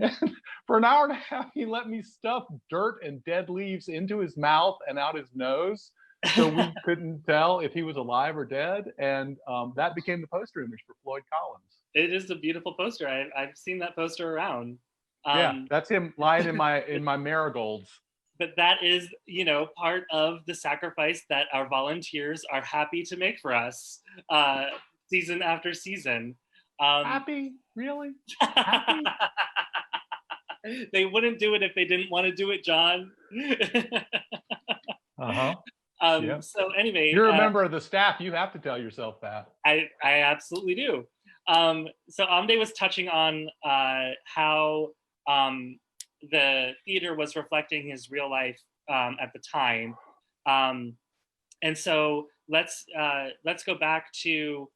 Speaker 2: And for an hour and a half, he let me stuff dirt and dead leaves into his mouth and out his nose, so we couldn't tell if he was alive or dead. And that became the poster image for Floyd Collins.
Speaker 1: It is a beautiful poster. I've seen that poster around.
Speaker 2: Yeah, that's him lying in my marigolds.
Speaker 1: But that is, part of the sacrifice that our volunteers are happy to make for us, season after season.
Speaker 2: Happy? Really? Happy?
Speaker 1: They wouldn't do it if they didn't want to do it, John.
Speaker 2: Yeah.
Speaker 1: So anyway,
Speaker 2: you're a member of the staff. You have to tell yourself that.
Speaker 1: I absolutely do. So Amdie was touching on how the theater was reflecting his real life at the time, and so let's go back to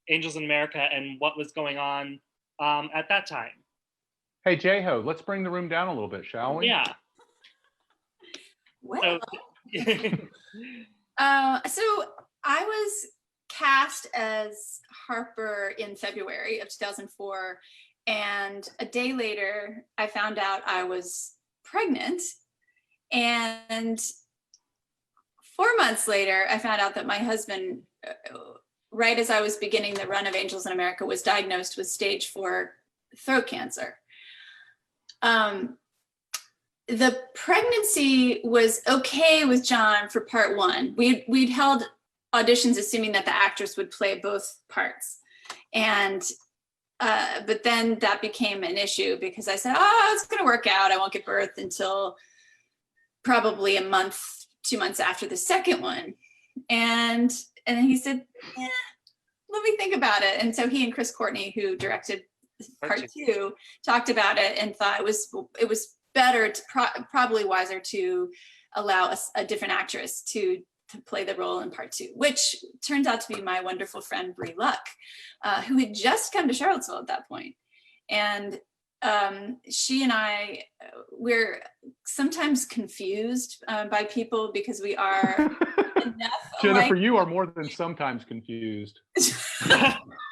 Speaker 1: Angels in America and what was going on at that time.
Speaker 2: Hey, J-Ho, let's bring the room down a little bit, shall we?
Speaker 1: Yeah.
Speaker 3: Well, so I was cast as Harper in February of 2004, and a day later, I found out I was pregnant, and 4 months later, I found out that my husband, right as I was beginning the run of Angels in America, was diagnosed with stage 4 throat cancer. The pregnancy was okay with John for part 1. We'd held auditions assuming that the actress would play both parts. And, but then that became an issue because I said, it's going to work out. I won't give birth until probably a month, 2 months after the second one. And then he said, let me think about it. And so he and Chris Courtney, who directed part 2, talked about it and thought it was better, probably wiser to allow a different actress to play the role in part 2, which turns out to be my wonderful friend Brie Luck, who had just come to Charlottesville at that point. And she and I, we're sometimes confused by people because we are enough.
Speaker 2: Jennifer, you are more than sometimes confused.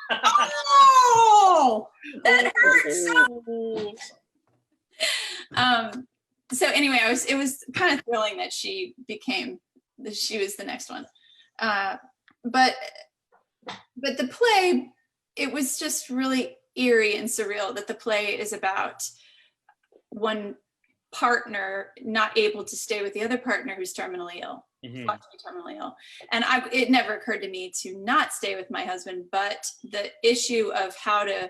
Speaker 3: Oh, that hurts. So anyway, it was kind of thrilling that she was the next one. But the play, it was just really eerie and surreal that the play is about one partner not able to stay with the other partner who's terminally ill. Thought to be terminally ill. And it never occurred to me to not stay with my husband, but the issue of how to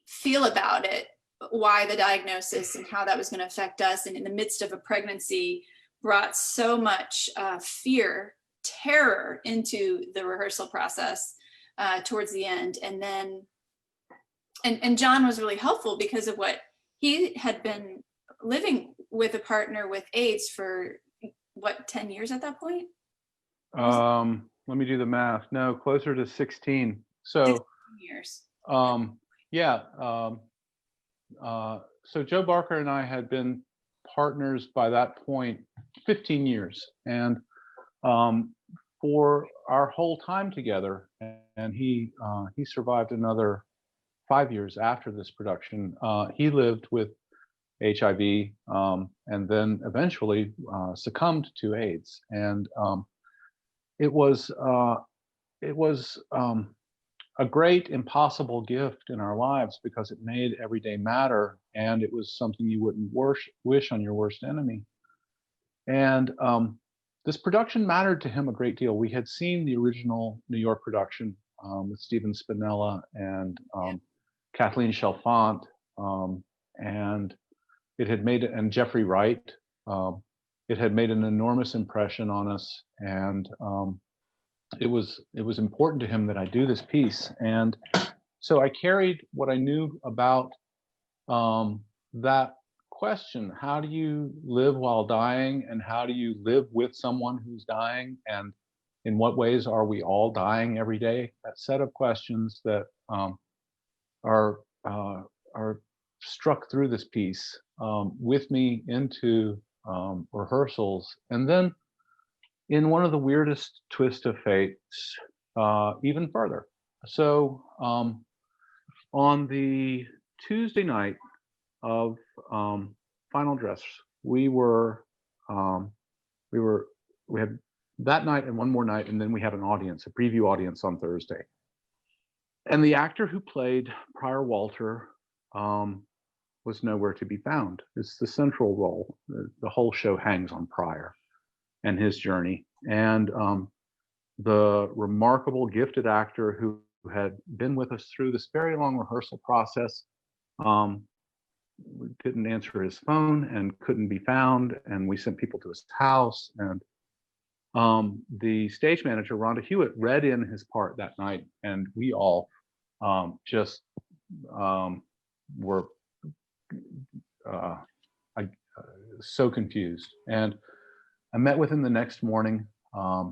Speaker 3: feel about it, why the diagnosis and how that was going to affect us, and in the midst of a pregnancy, brought so much fear, terror into the rehearsal process towards the end. And then, and John was really helpful because of what he had been living with a partner with AIDS for what, 10 years at that point?
Speaker 2: Let me do the math. No, closer to 16. So
Speaker 3: 16 years.
Speaker 2: yeah. So Joe Barker and I had been partners by that point 15 years, and for our whole time together, and he survived another 5 years after this production. He lived with HIV, and then eventually succumbed to AIDS, and it was a great impossible gift in our lives because it made everyday matter, and it was something you wouldn't wish on your worst enemy. And this production mattered to him a great deal. We had seen the original New York production with Stephen Spinella and Kathleen Chalfant, and it had made, and Jeffrey Wright. It had made an enormous impression on us, and it was important to him that I do this piece. And so I carried what I knew about that question: how do you live while dying, and how do you live with someone who's dying, and in what ways are we all dying every day? That set of questions that are struck through this piece with me into rehearsals, and then in one of the weirdest twist of fates, even further. So on the Tuesday night of final dress, we had that night and one more night, and then we had an audience, a preview audience on Thursday. And the actor who played Prior Walter was nowhere to be found. It's the central role. The whole show hangs on Prior and his journey. And the remarkable, gifted actor who had been with us through this very long rehearsal process couldn't answer his phone and couldn't be found. And we sent people to his house. And the stage manager, Rhonda Hewitt, read in his part that night. And we all just were so confused. And I met with him the next morning.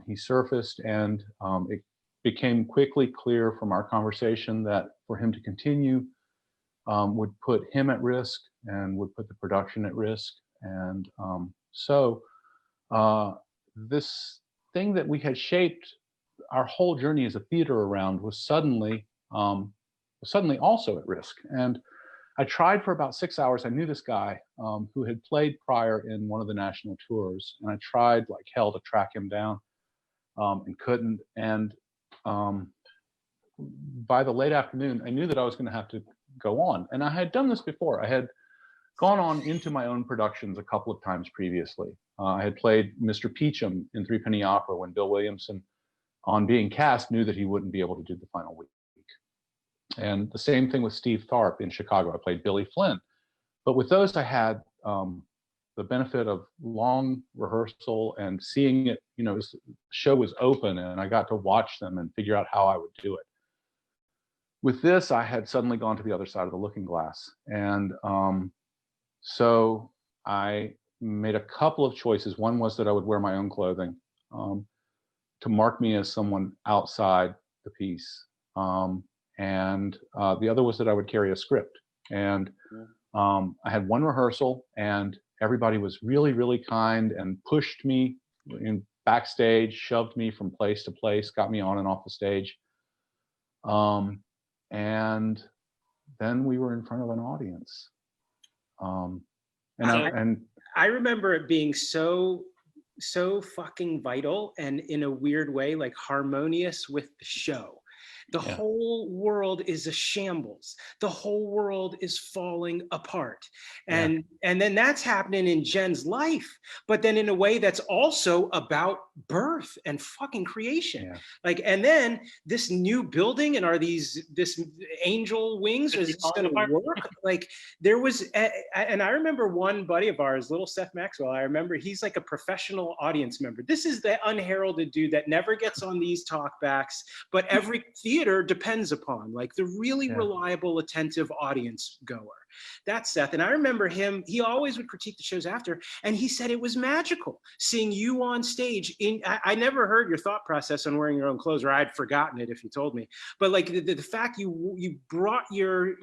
Speaker 2: He surfaced, and it became quickly clear from our conversation that for him to continue would put him at risk and would put the production at risk. And so this thing that we had shaped our whole journey as a theater around was suddenly also at risk. And I tried for about 6 hours. I knew this guy who had played Prior in one of the national tours, and I tried like hell to track him down and couldn't. And by the late afternoon, I knew that I was going to have to go on. And I had done this before. I had gone on into my own productions a couple of times previously. I had played Mr. Peachum in Three Penny Opera when Bill Williamson, on being cast, knew that he wouldn't be able to do the final week. And the same thing with Steve Tharp in Chicago. I played Billy Flynn. But with those, I had the benefit of long rehearsal and seeing it, the show was open and I got to watch them and figure out how I would do it. With this, I had suddenly gone to the other side of the looking glass. And so I made a couple of choices. One was that I would wear my own clothing to mark me as someone outside the piece. And the other was that I would carry a script. And I had one rehearsal, and everybody was really, really kind and pushed me in backstage, shoved me from place to place, got me on and off the stage. And then we were in front of an audience.
Speaker 4: I remember it being so fucking vital, and in a weird way, like harmonious with the show. The whole world is a shambles. The whole world is falling apart. And then that's happening in Jen's life, but then in a way that's also about birth and fucking creation. Yeah. Like, and then this new building, and this angel wings, is this gonna work? Like there was, and I remember one buddy of ours, little Seth Maxwell, I remember he's like a professional audience member. This is the unheralded dude that never gets on these talkbacks, but every theater depends upon, like the really reliable, attentive audience goer. That's Seth. And I remember him, he always would critique the shows after, and he said it was magical seeing you on stage. I never heard your thought process on wearing your own clothes, or I'd forgotten it if you told me. But like the fact you brought your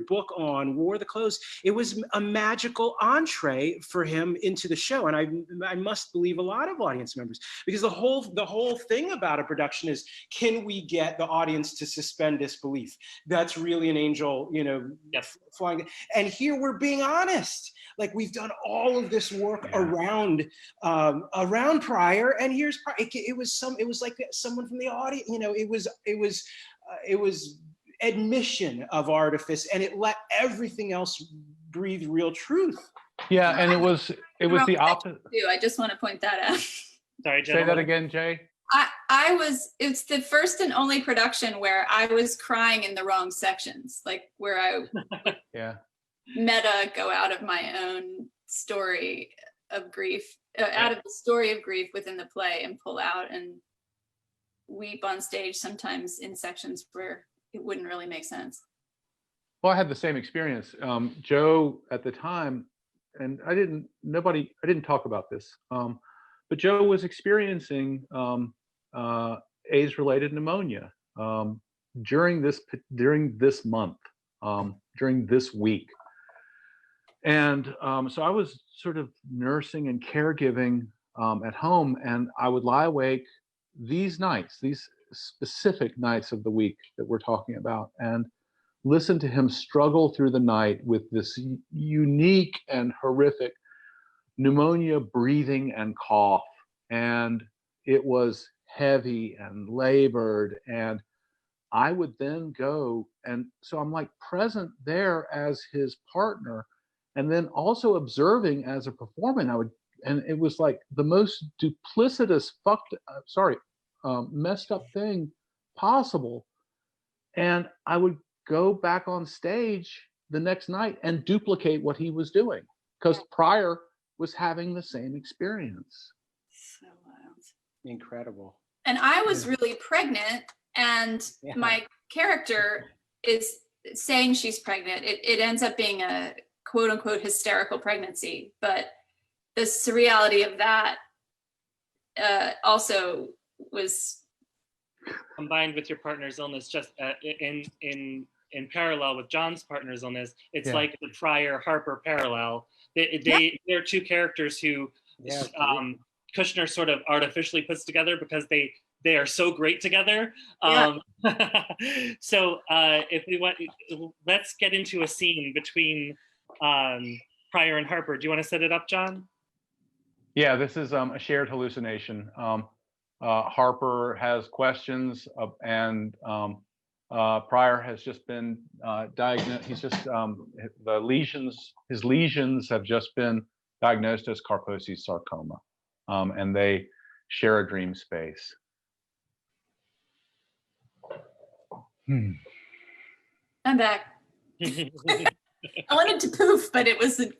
Speaker 4: book on, wore the clothes, it was a magical entree for him into the show. And I must believe a lot of audience members, because the whole thing about a production is, can we get the audience to suspend disbelief? That's really an angel,
Speaker 1: Yes.
Speaker 4: flying. And here we're being honest. Like, we've done all of this work around Pryor, and here's Pryor. It was like someone from the audience. It was admission of artifice, and it let everything else breathe real truth.
Speaker 2: Yeah, and it was the opposite.
Speaker 3: I just want to point that out.
Speaker 1: Sorry,
Speaker 2: Say that again, Jay.
Speaker 3: It's the first and only production where I was crying in the wrong sections, like where I meta go out of my own story of grief, out of the story of grief within the play, and pull out and weep on stage, sometimes in sections where it wouldn't really make sense.
Speaker 2: Well, I had the same experience. Joe at the time, and I didn't talk about this, but Joe was experiencing AIDS-related pneumonia during this month, during this week. And so I was sort of nursing and caregiving at home, and I would lie awake these specific nights of the week that we're talking about, and listen to him struggle through the night with this unique and horrific pneumonia, breathing and cough. And it was heavy and labored. And I would then go, and so I'm like present there as his partner, and then also observing as a performer. And it was like the most duplicitous, messed up thing possible. And I would go back on stage the next night and duplicate what he was doing, because Pryor was having the same experience.
Speaker 3: So wild.
Speaker 4: Incredible.
Speaker 3: And I was really pregnant, and my character is saying she's pregnant. It ends up being a quote unquote hysterical pregnancy, but the surreality of that also was
Speaker 1: combined with your partner's illness, just in parallel with John's partner's illness. It's like the Pryor Harper parallel. They're two characters who Kushner sort of artificially puts together because they are so great together. So if we want, let's get into a scene between Pryor and Harper. Do you want to set it up, John?
Speaker 2: Yeah, this is a shared hallucination. Harper has questions, and Pryor has just been diagnosed. He's just his lesions have just been diagnosed as Kaposi's sarcoma, and they share a dream space.
Speaker 3: I'm back. I wanted to poof, but it wasn't.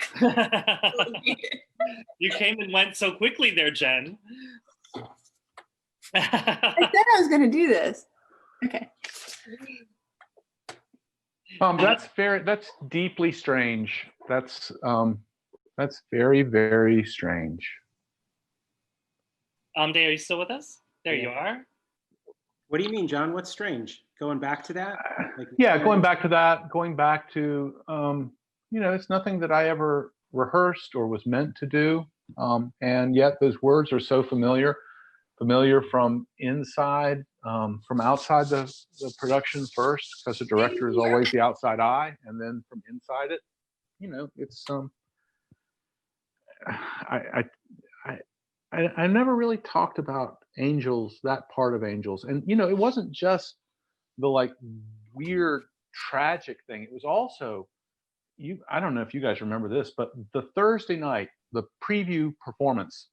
Speaker 1: You came and went so quickly there, Jen.
Speaker 3: I said I was going to do this. Okay.
Speaker 2: That's deeply strange. That's very, very strange.
Speaker 1: Amdie, are you still with us? There you are.
Speaker 4: What do you mean, John? What's strange? Going back to that?
Speaker 2: Going back to that, going back to, it's nothing that I ever rehearsed or was meant to do. And yet those words are so familiar from inside, from outside the production first, because the director is always the outside eye, and then from inside it, it's I never really talked about Angels, that part of Angels, and it wasn't just the like weird tragic thing. It was also I don't know if you guys remember this, but the Thursday night, the preview performance.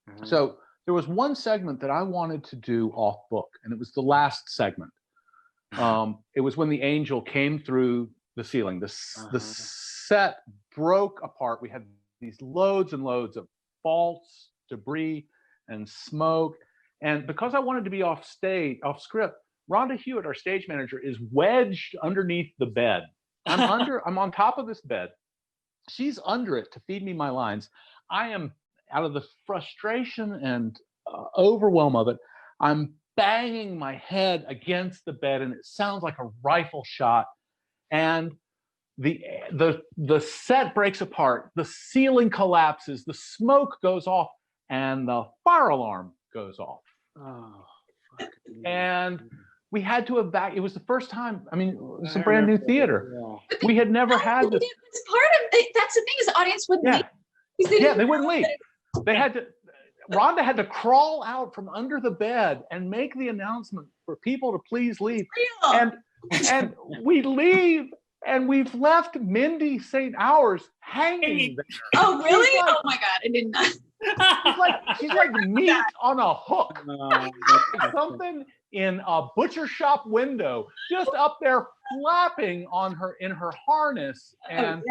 Speaker 2: Mm-hmm. So there was one segment that I wanted to do off book, and it was the last segment. It was when the angel came through the ceiling. The set broke apart. We had these loads and loads of faults, debris, and smoke. And because I wanted to be off script, Rhonda Hewitt, our stage manager, is wedged underneath the bed I'm on top of this bed. She's under it to feed me my lines. I am, out of the frustration and overwhelm of it, I'm banging my head against the bed, and it sounds like a rifle shot. And the set breaks apart, the ceiling collapses, the smoke goes off, and the fire alarm goes off.
Speaker 4: Oh, fuck.
Speaker 2: And we had to evacuate. It was the first time. I mean, it was a brand new theater.
Speaker 4: Yeah.
Speaker 2: We had never had this.
Speaker 3: It's part of that's the thing, is the audience wouldn't leave.
Speaker 2: Yeah, they wouldn't leave. They had to. Rhonda had to crawl out from under the bed and make the announcement for people to please leave. And we leave, and we've left Mindy St. Hours hanging there.
Speaker 3: Oh, really? Like, oh my God, I did not.
Speaker 2: She's like meat on a hook. Something in a butcher shop window, just up there flapping in her harness. And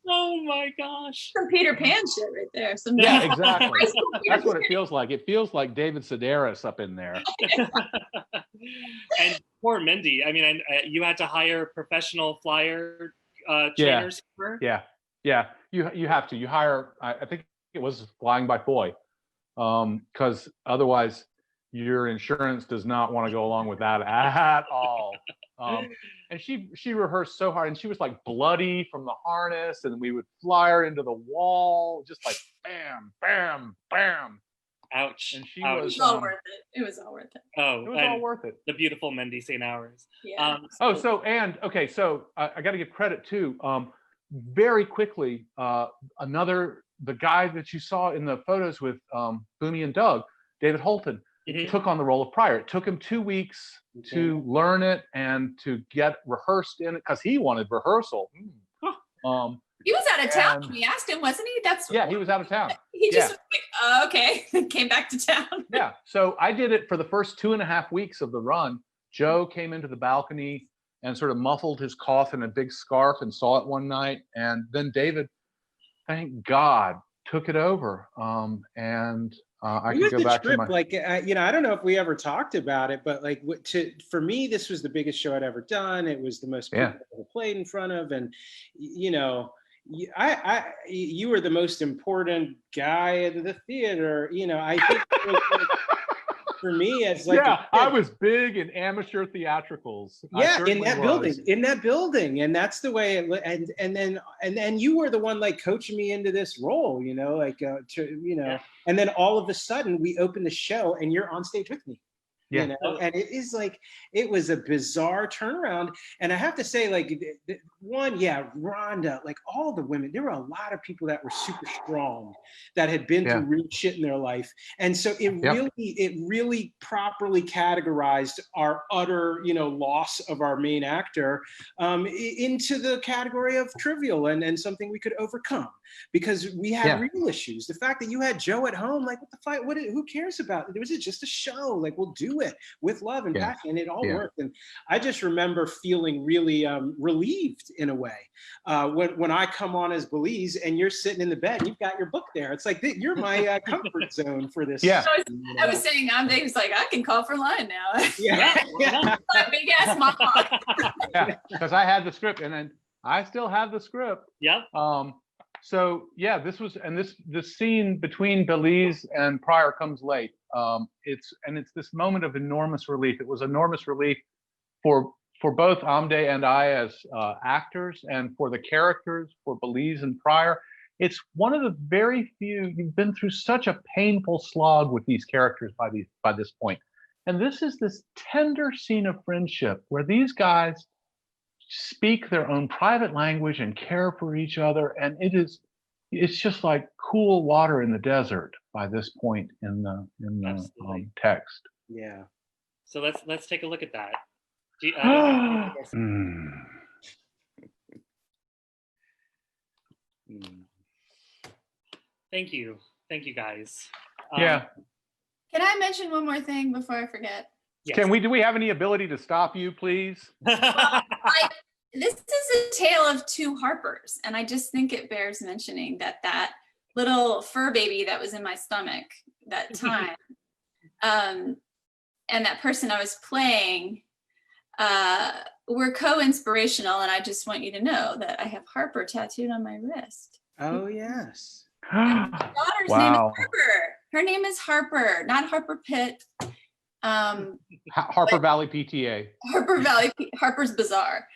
Speaker 1: oh my gosh,
Speaker 3: some Peter Pan shit right there.
Speaker 2: Yeah, exactly. That's what it feels like. It feels like David Sedaris up in there.
Speaker 1: And poor Mindy. I mean, you had to hire professional flyer trainers for her?
Speaker 2: Yeah. You have to. You hire. I think it was flying by Foy, because otherwise your insurance does not want to go along with that at all. And she rehearsed so hard, and she was like bloody from the harness, and we would fly her into the wall, just like bam, bam, bam.
Speaker 1: Ouch.
Speaker 2: And she
Speaker 3: It was all worth it. It was all worth it.
Speaker 1: Oh,
Speaker 2: it was all worth it.
Speaker 1: The beautiful Mindy St. Hours.
Speaker 3: Yeah.
Speaker 2: So I got to give credit too. Very quickly, the guy that you saw in the photos with Boomie and Doug, David Holton, took on the role of Pryor. It took him 2 weeks to learn it and to get rehearsed in it, because he wanted rehearsal.
Speaker 3: He was out of town when we asked him, wasn't he?
Speaker 2: He was out of town.
Speaker 3: He just was like, okay, came back to town.
Speaker 2: Yeah, so I did it for the first 2.5 weeks of the run. Joe came into the balcony and sort of muffled his cough in a big scarf and saw it one night. And then David, thank God, took it over. I could go back to my
Speaker 4: I don't know if we ever talked about it, but like for me, this was the biggest show I'd ever done. It was the most people I've ever played in front of, and you were the most important guy in the theater. I think it was for me as like
Speaker 2: I was big in amateur theatricals.
Speaker 4: In that building, and that's the way it. And then you were the one like coaching me into this role, and then all of a sudden we open the show and you're on stage with me. And it is like, it was a bizarre turnaround. And I have to say, like, Rhonda, like all the women, there were a lot of people that were super strong that had been through real shit in their life. And so it really properly categorized our utter, loss of our main actor into the category of trivial and something we could overcome, because we had real issues. The fact that you had Joe at home, like, what the fuck, who cares about it? Was it just a show? Like, we'll do it with love and passion, and it all worked. And I just remember feeling really relieved in a way when I come on as Belize and you're sitting in the bed and you've got your book there. It's like, you're my comfort zone for this.
Speaker 3: So I was saying, Amdie was like, I can call for line now. My big ass mama.
Speaker 2: Because I had the script, and then I still have the script. So this was, and this scene between Belize and Pryor comes late. It's this moment of enormous relief. It was enormous relief for both Amdie and I as actors, and for the characters, for Belize and Pryor. It's one of the very few. You've been through such a painful slog with these characters by this point, and this is this tender scene of friendship where these guys speak their own private language and care for each other, and it's just like cool water in the desert by this point in the text.
Speaker 1: So let's take a look at that. Thank you guys.
Speaker 3: Can I mention one more thing before I forget?
Speaker 1: Yes.
Speaker 2: Do we have any ability to stop you, please?
Speaker 3: This is a tale of two Harpers, and I just think it bears mentioning that little fur baby that was in my stomach that time, and that person I was playing, we're co-inspirational, and I just want you to know that I have Harper tattooed on my wrist.
Speaker 4: Oh, yes.
Speaker 3: And my daughter's name is Harper. Her name is Harper, not Harper Pitt.
Speaker 2: Harper Valley PTA.
Speaker 3: Harper's Bazaar.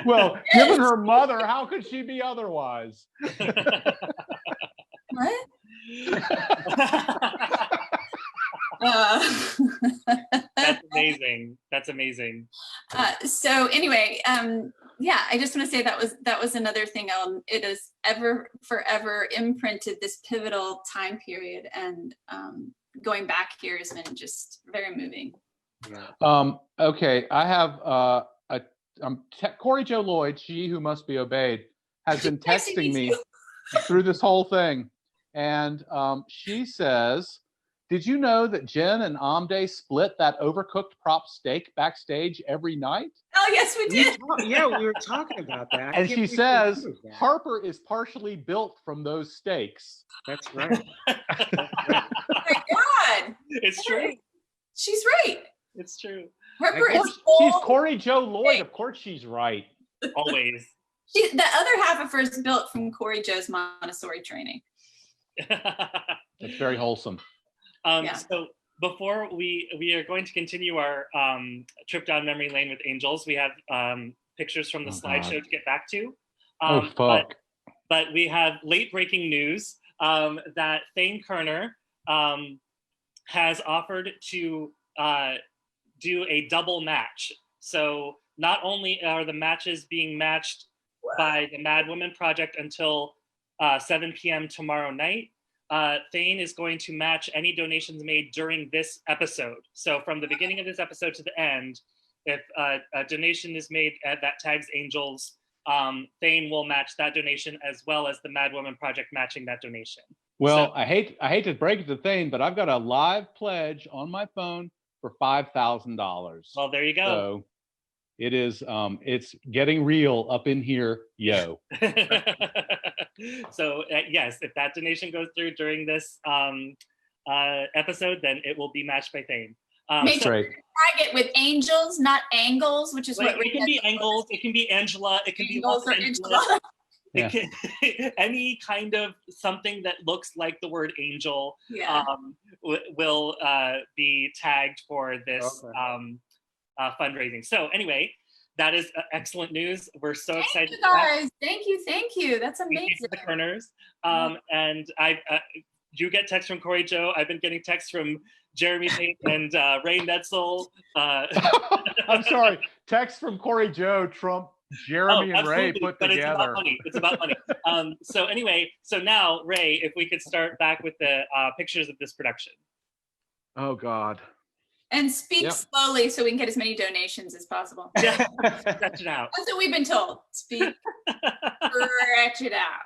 Speaker 2: Well, given her mother, how could she be otherwise?
Speaker 3: What?
Speaker 1: That's amazing. That's amazing.
Speaker 3: So anyway, yeah, I just want to say that was another thing. It has forever imprinted this pivotal time period, and going back here has been just very moving.
Speaker 2: Yeah. Okay, I have Corey Jo Lloyd, she who must be obeyed, has been texting me through this whole thing, and she says, did you know that Jen and Amdie split that overcooked prop steak backstage every night?
Speaker 3: Oh, yes, we did.
Speaker 4: Yeah, we were talking about that.
Speaker 2: And she says, Harper is partially built from those steaks.
Speaker 4: That's right.
Speaker 3: Oh my God.
Speaker 1: It's true.
Speaker 3: She's right.
Speaker 1: It's true.
Speaker 3: Harper is
Speaker 2: she's Corey Jo Lloyd. Of course she's right.
Speaker 1: Always.
Speaker 3: The other half of her is built from Corey Jo's Montessori training.
Speaker 2: It's very wholesome.
Speaker 3: Yeah.
Speaker 1: So before we are going to continue our trip down memory lane with angels, we have pictures from the slideshow to get back to.
Speaker 2: Fuck.
Speaker 1: But we have late breaking news that Thane Kerner has offered to do a double match. So not only are the matches being matched by the Mad Women Project until 7 p.m. tomorrow night, Thane is going to match any donations made during this episode. So from the beginning of this episode to the end, if a donation is made that tags angels, Thane will match that donation as well as the Mad Woman Project matching that donation.
Speaker 2: Well,
Speaker 1: so,
Speaker 2: I hate to break it to Thane, but I've got a live pledge on my phone for $5,000.
Speaker 1: Well, there you go.
Speaker 2: So it is it's getting real up in here, yo.
Speaker 1: So yes, if that donation goes through during this episode, then it will be matched by Thane.
Speaker 3: Make sure to tag it with angels, not angles, which is
Speaker 1: like,
Speaker 3: what
Speaker 1: it can be angles, it can be Angela, it can be Los Angeles.
Speaker 2: Yeah.
Speaker 1: Any kind of something that looks like the word angel will be tagged for this fundraising. So anyway, that is excellent news. We're so excited.
Speaker 3: Thank you guys. Thank you. That's amazing.
Speaker 1: Thank you to the Kerners. And you get texts from Corey Jo. I've been getting texts from Jeremy Pate and Ray Netzel.
Speaker 2: I'm sorry. Text from Corey Jo trump Jeremy and Ray put
Speaker 1: but
Speaker 2: together.
Speaker 1: It's about money. So anyway, so now Ray, if we could start back with the pictures of this production.
Speaker 2: Oh God.
Speaker 3: And speak slowly so we can get as many donations as possible.
Speaker 1: Yeah, stretch it out.
Speaker 3: That's what we've been told. Speak, stretch it out.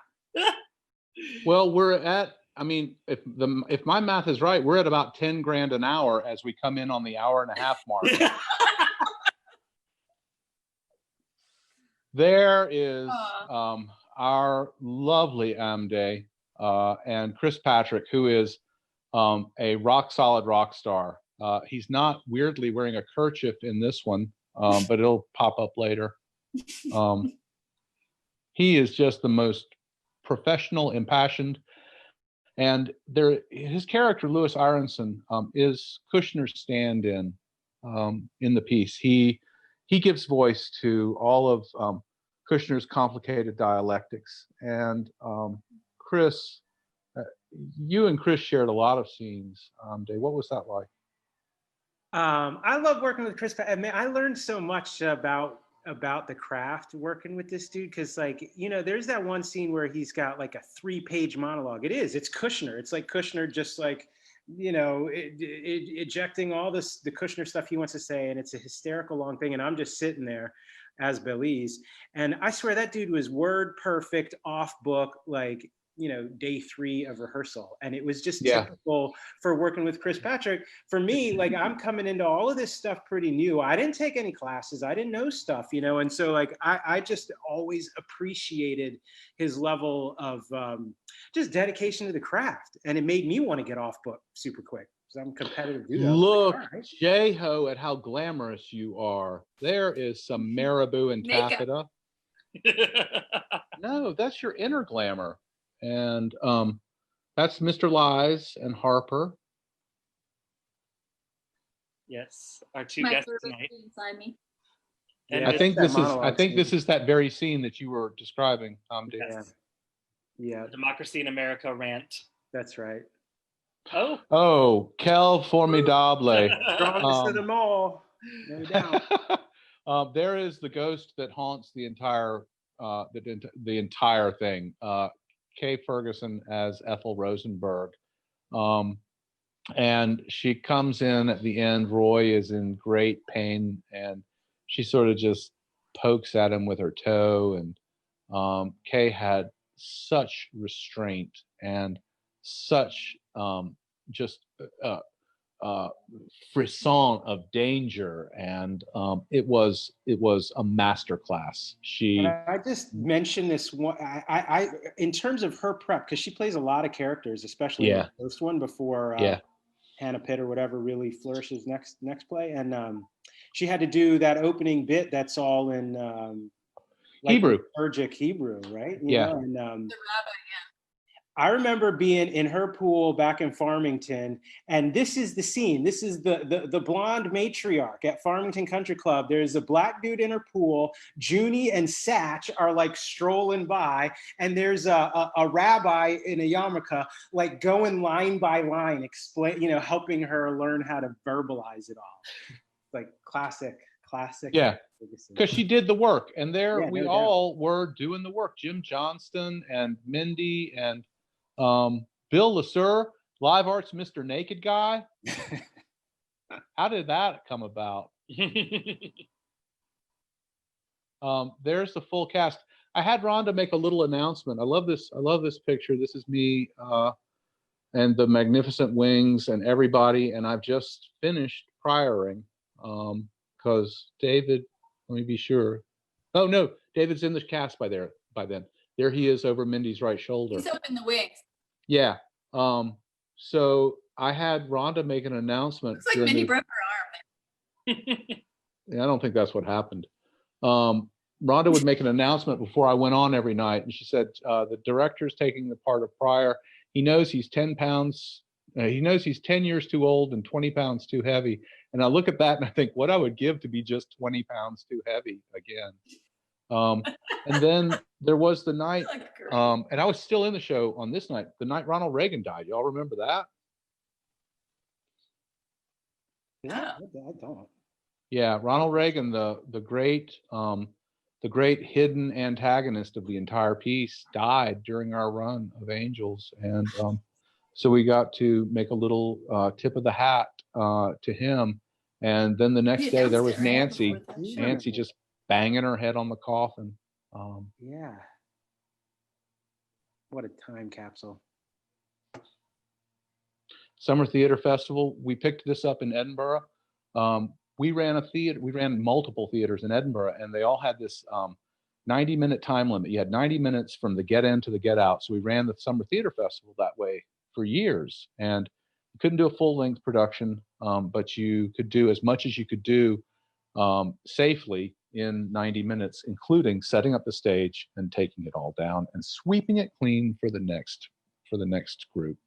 Speaker 2: Well, we're at, I mean, if my math is right, we're at about 10 grand an hour as we come in on the hour and a half mark. There is our lovely Amdie and Chris Patrick, who is a rock solid rock star. He's not weirdly wearing a kerchief in this one, but it'll pop up later. He is just the most professional, impassioned, and his character Louis Aronson is Kushner's stand-in the piece. He gives voice to all of Kushner's complicated dialectics, and Chris, you and Chris shared a lot of scenes. Dave, what was that like?
Speaker 4: I love working with Chris. I mean, I learned so much about the craft working with this dude, because like, you know, there's that one scene where he's got like a 3-page monologue. It's Kushner. It's like Kushner just like, you know, ejecting all the Kushner stuff he wants to say, and it's a hysterical long thing, and I'm just sitting there as Belize, and I swear that dude was word perfect off book, like, you know, day 3 of rehearsal. And it was just typical for working with Chris Patrick. For me, like, I'm coming into all of this stuff pretty new. I didn't take any classes. I didn't know stuff, you know? And so like, I just always appreciated his level of just dedication to the craft. And it made me want to get off book super quick. because I'm a competitive dude.
Speaker 2: Look,
Speaker 4: All right.
Speaker 2: J-Ho, at how glamorous you are. There is some marabou and taffeta. No, that's your inner glamour. And that's Mr. Lies and Harper.
Speaker 1: Yes, our two
Speaker 3: My
Speaker 1: guests
Speaker 3: favorite
Speaker 1: tonight.
Speaker 3: thing inside me.
Speaker 1: And
Speaker 4: Yeah.
Speaker 2: I think
Speaker 4: that
Speaker 2: this is
Speaker 4: monologue scene.
Speaker 2: this is that very scene that you were describing, Amdie.
Speaker 1: Yes,
Speaker 4: Yeah,
Speaker 1: Democracy in America rant.
Speaker 4: that's right.
Speaker 1: Oh,
Speaker 2: Oh, quel formidable.
Speaker 4: Strongest of them all, no doubt.
Speaker 2: There is the ghost that haunts the entire the entire thing. Kay Ferguson as Ethel Rosenberg. And she comes in at the end. Roy is in great pain, and she sort of just pokes at him with her toe. And Kay had such restraint and such just frisson of danger, and it was a masterclass.
Speaker 4: And I just mentioned this one. I in terms of her prep, because she plays a lot of characters, especially in the first one before Hannah Pitt or whatever really flourishes next play, and she had to do that opening bit that's all in like
Speaker 2: Hebrew,
Speaker 4: liturgic Hebrew, right? You know? And
Speaker 3: The rabbi,
Speaker 4: I remember being in her pool back in Farmington, and this is the scene. This is the blonde matriarch at Farmington Country Club. There's a black dude in her pool. Junie and Satch are like strolling by, and there's a rabbi in a yarmulke, like going line by line, helping her learn how to verbalize it all. Like classic.
Speaker 2: Yeah, because she did the work, and we
Speaker 4: no
Speaker 2: all were doing the work. Jim Johnston and Mindy and Bill Lasser, Live Arts Mr. Naked Guy. How did that come about? There's the full cast. I had Rhonda make a little announcement. I love this picture. This is me and the Magnificent Wings and everybody, and I've just finished prioring because David, let me be sure. Oh no, David's in the cast by then. There he is over Mindy's right shoulder.
Speaker 3: he's up in the wings.
Speaker 2: Yeah. So I had Rhonda make an announcement.
Speaker 3: Looks like Mindy broke her arm.
Speaker 2: Yeah, I don't think that's what happened. Rhonda would make an announcement before I went on every night, and she said, the director's taking the part of Pryor. He knows he's 10 pounds. He knows he's 10 years too old and 20 pounds too heavy. And I look at that and I think what I would give to be just 20 pounds too heavy again. And then there was the night, and I was still in the show on this night, the night Ronald Reagan died. Y'all remember that?
Speaker 4: Yeah, I don't.
Speaker 2: Yeah, Ronald Reagan, the great hidden antagonist of the entire piece, died during our run of Angels, and so we got to make a little tip of the hat to him. And then the next day there was Nancy just banging her head on the coffin.
Speaker 4: Yeah. What a time capsule.
Speaker 2: Summer Theater Festival. We picked this up in Edinburgh. We ran multiple theaters in Edinburgh, and they all had this 90-minute time limit. You had 90 minutes from the get in to the get out. So we ran the Summer Theater Festival that way for years, and you couldn't do a full-length production, but you could do as much as you could do safely in 90 minutes, including setting up the stage and taking it all down and sweeping it clean for the next group.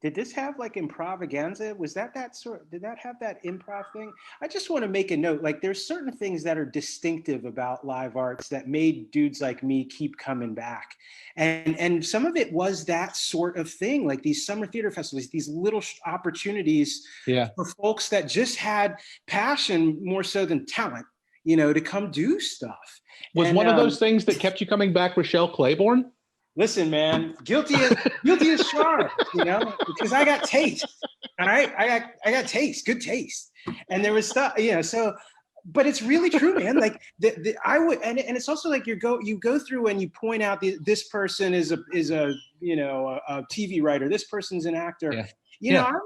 Speaker 4: Did this have like improvaganza? Was that sort? Did that have that improv thing? I just want to make a note. Like, there's certain things that are distinctive about live arts that made dudes like me keep coming back, and some of it was that sort of thing. Like these summer theater festivals, these little opportunities for folks that just had passion more so than talent, to come do stuff.
Speaker 2: Was one of those things that kept you coming back Rochelle Claiborne?
Speaker 4: Listen, man, guilty as charged, because I got taste. All right, I got taste, good taste, and there was stuff, So, but it's really true, man. Like I would, and it's also like you go through and you point out this person is a TV writer, this person's an actor, I'm,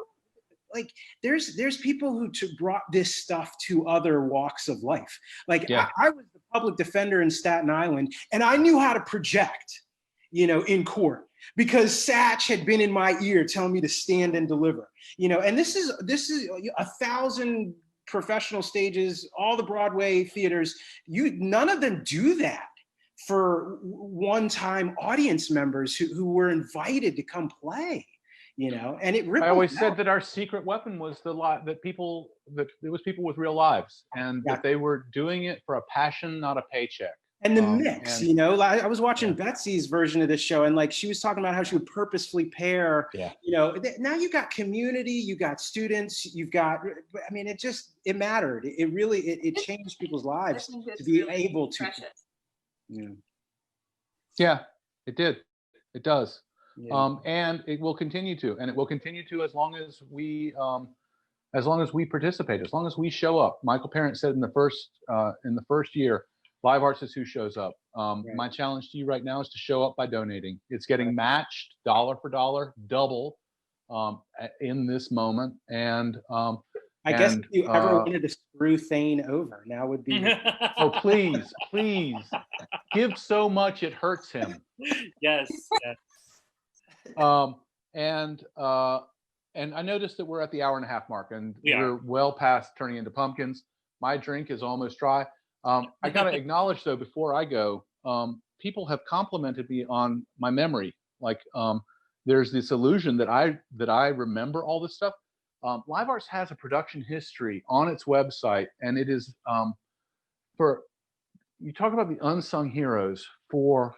Speaker 4: like there's people who brought this stuff to other walks of life. Like I was the public defender in Staten Island, and I knew how to project. In court. because Satch had been in my ear telling me to stand and deliver, and this is 1,000 professional stages, all the Broadway theaters, none of them do that for one-time audience members who were invited to come play, and it
Speaker 2: I always said that our secret weapon was that it was people with real lives, and that they were doing it for a passion, not a paycheck.
Speaker 4: And the mix, I was watching Betsy's version of this show, and like she was talking about how she would purposefully pair, now you got community, you got students, you've got, it mattered. It really changed people's lives to be really able to.
Speaker 2: Yeah, it did. It does.
Speaker 4: Yeah.
Speaker 2: And it will continue to, as long as we participate, as long as we show up. Michael Parent said in the first year, Live Arts is who shows up. My challenge to you right now is to show up by donating. It's getting matched dollar for dollar, double in this moment. And
Speaker 4: I guess if you ever wanted to screw Thane over, now would be.
Speaker 2: Oh, please, give so much it hurts him.
Speaker 1: Yes.
Speaker 2: And I noticed that we're at the 1.5-hour mark, and we're well past turning into pumpkins. My drink is almost dry. I got to acknowledge, though, before I go, people have complimented me on my memory. Like, there's this illusion that I remember all this stuff. Live Arts has a production history on its website, and it is you talk about the unsung heroes. For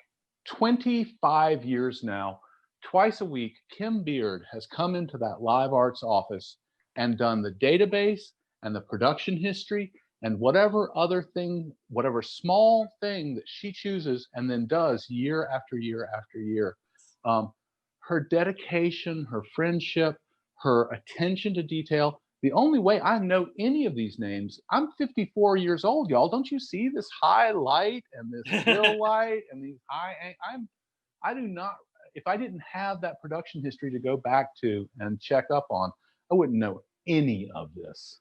Speaker 2: 25 years now, twice a week, Kim Beard has come into that Live Arts office and done the database and the production history and whatever small thing that she chooses and then does year after year after year. Her dedication, her friendship, her attention to detail. The only way I know any of these names, I'm 54 years old, y'all. Don't you see this high light and this still light and these I do not, if I didn't have that production history to go back to and check up on, I wouldn't know any of this.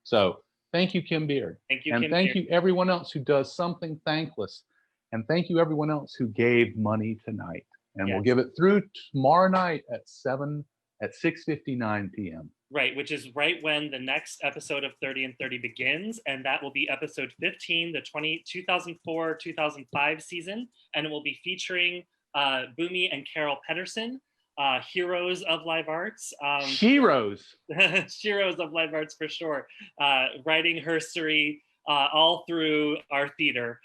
Speaker 2: So thank you, Kim Beard.
Speaker 1: Thank you,
Speaker 2: and
Speaker 1: Kim
Speaker 2: thank
Speaker 1: Beard.
Speaker 2: you everyone else who does something thankless. And thank you everyone else who gave money tonight. And we'll give it through tomorrow night at 6:59 p.m.
Speaker 1: Right, which is right when the next episode of 30 and 30 begins, and that will be episode 15, the 2004-2005 season, and it will be featuring Boomy and Carol Pedersen, heroes of Live Arts.
Speaker 2: Heroes.
Speaker 1: Heroes of Live Arts for sure, writing herstory all through our theater.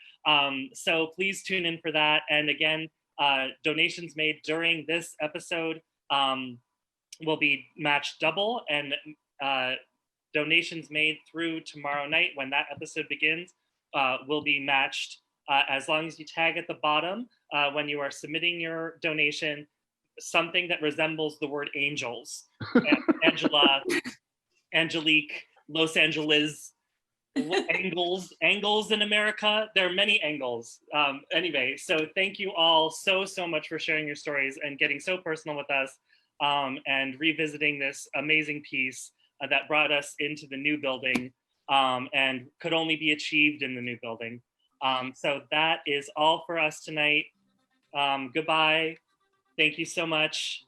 Speaker 1: So please tune in for that. And again, donations made during this episode will be matched double, and donations made through tomorrow night when that episode begins will be matched as long as you tag at the bottom when you are submitting your donation something that resembles the word angels. Angela, Angelique, Los Angeles, angles in America. There are many angles. Anyway, so thank you all so much for sharing your stories and getting so personal with us. And revisiting this amazing piece that brought us into the new building and could only be achieved in the new building. So that is all for us tonight. Goodbye. Thank you so much.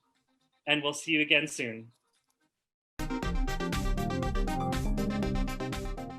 Speaker 1: And we'll see you again soon.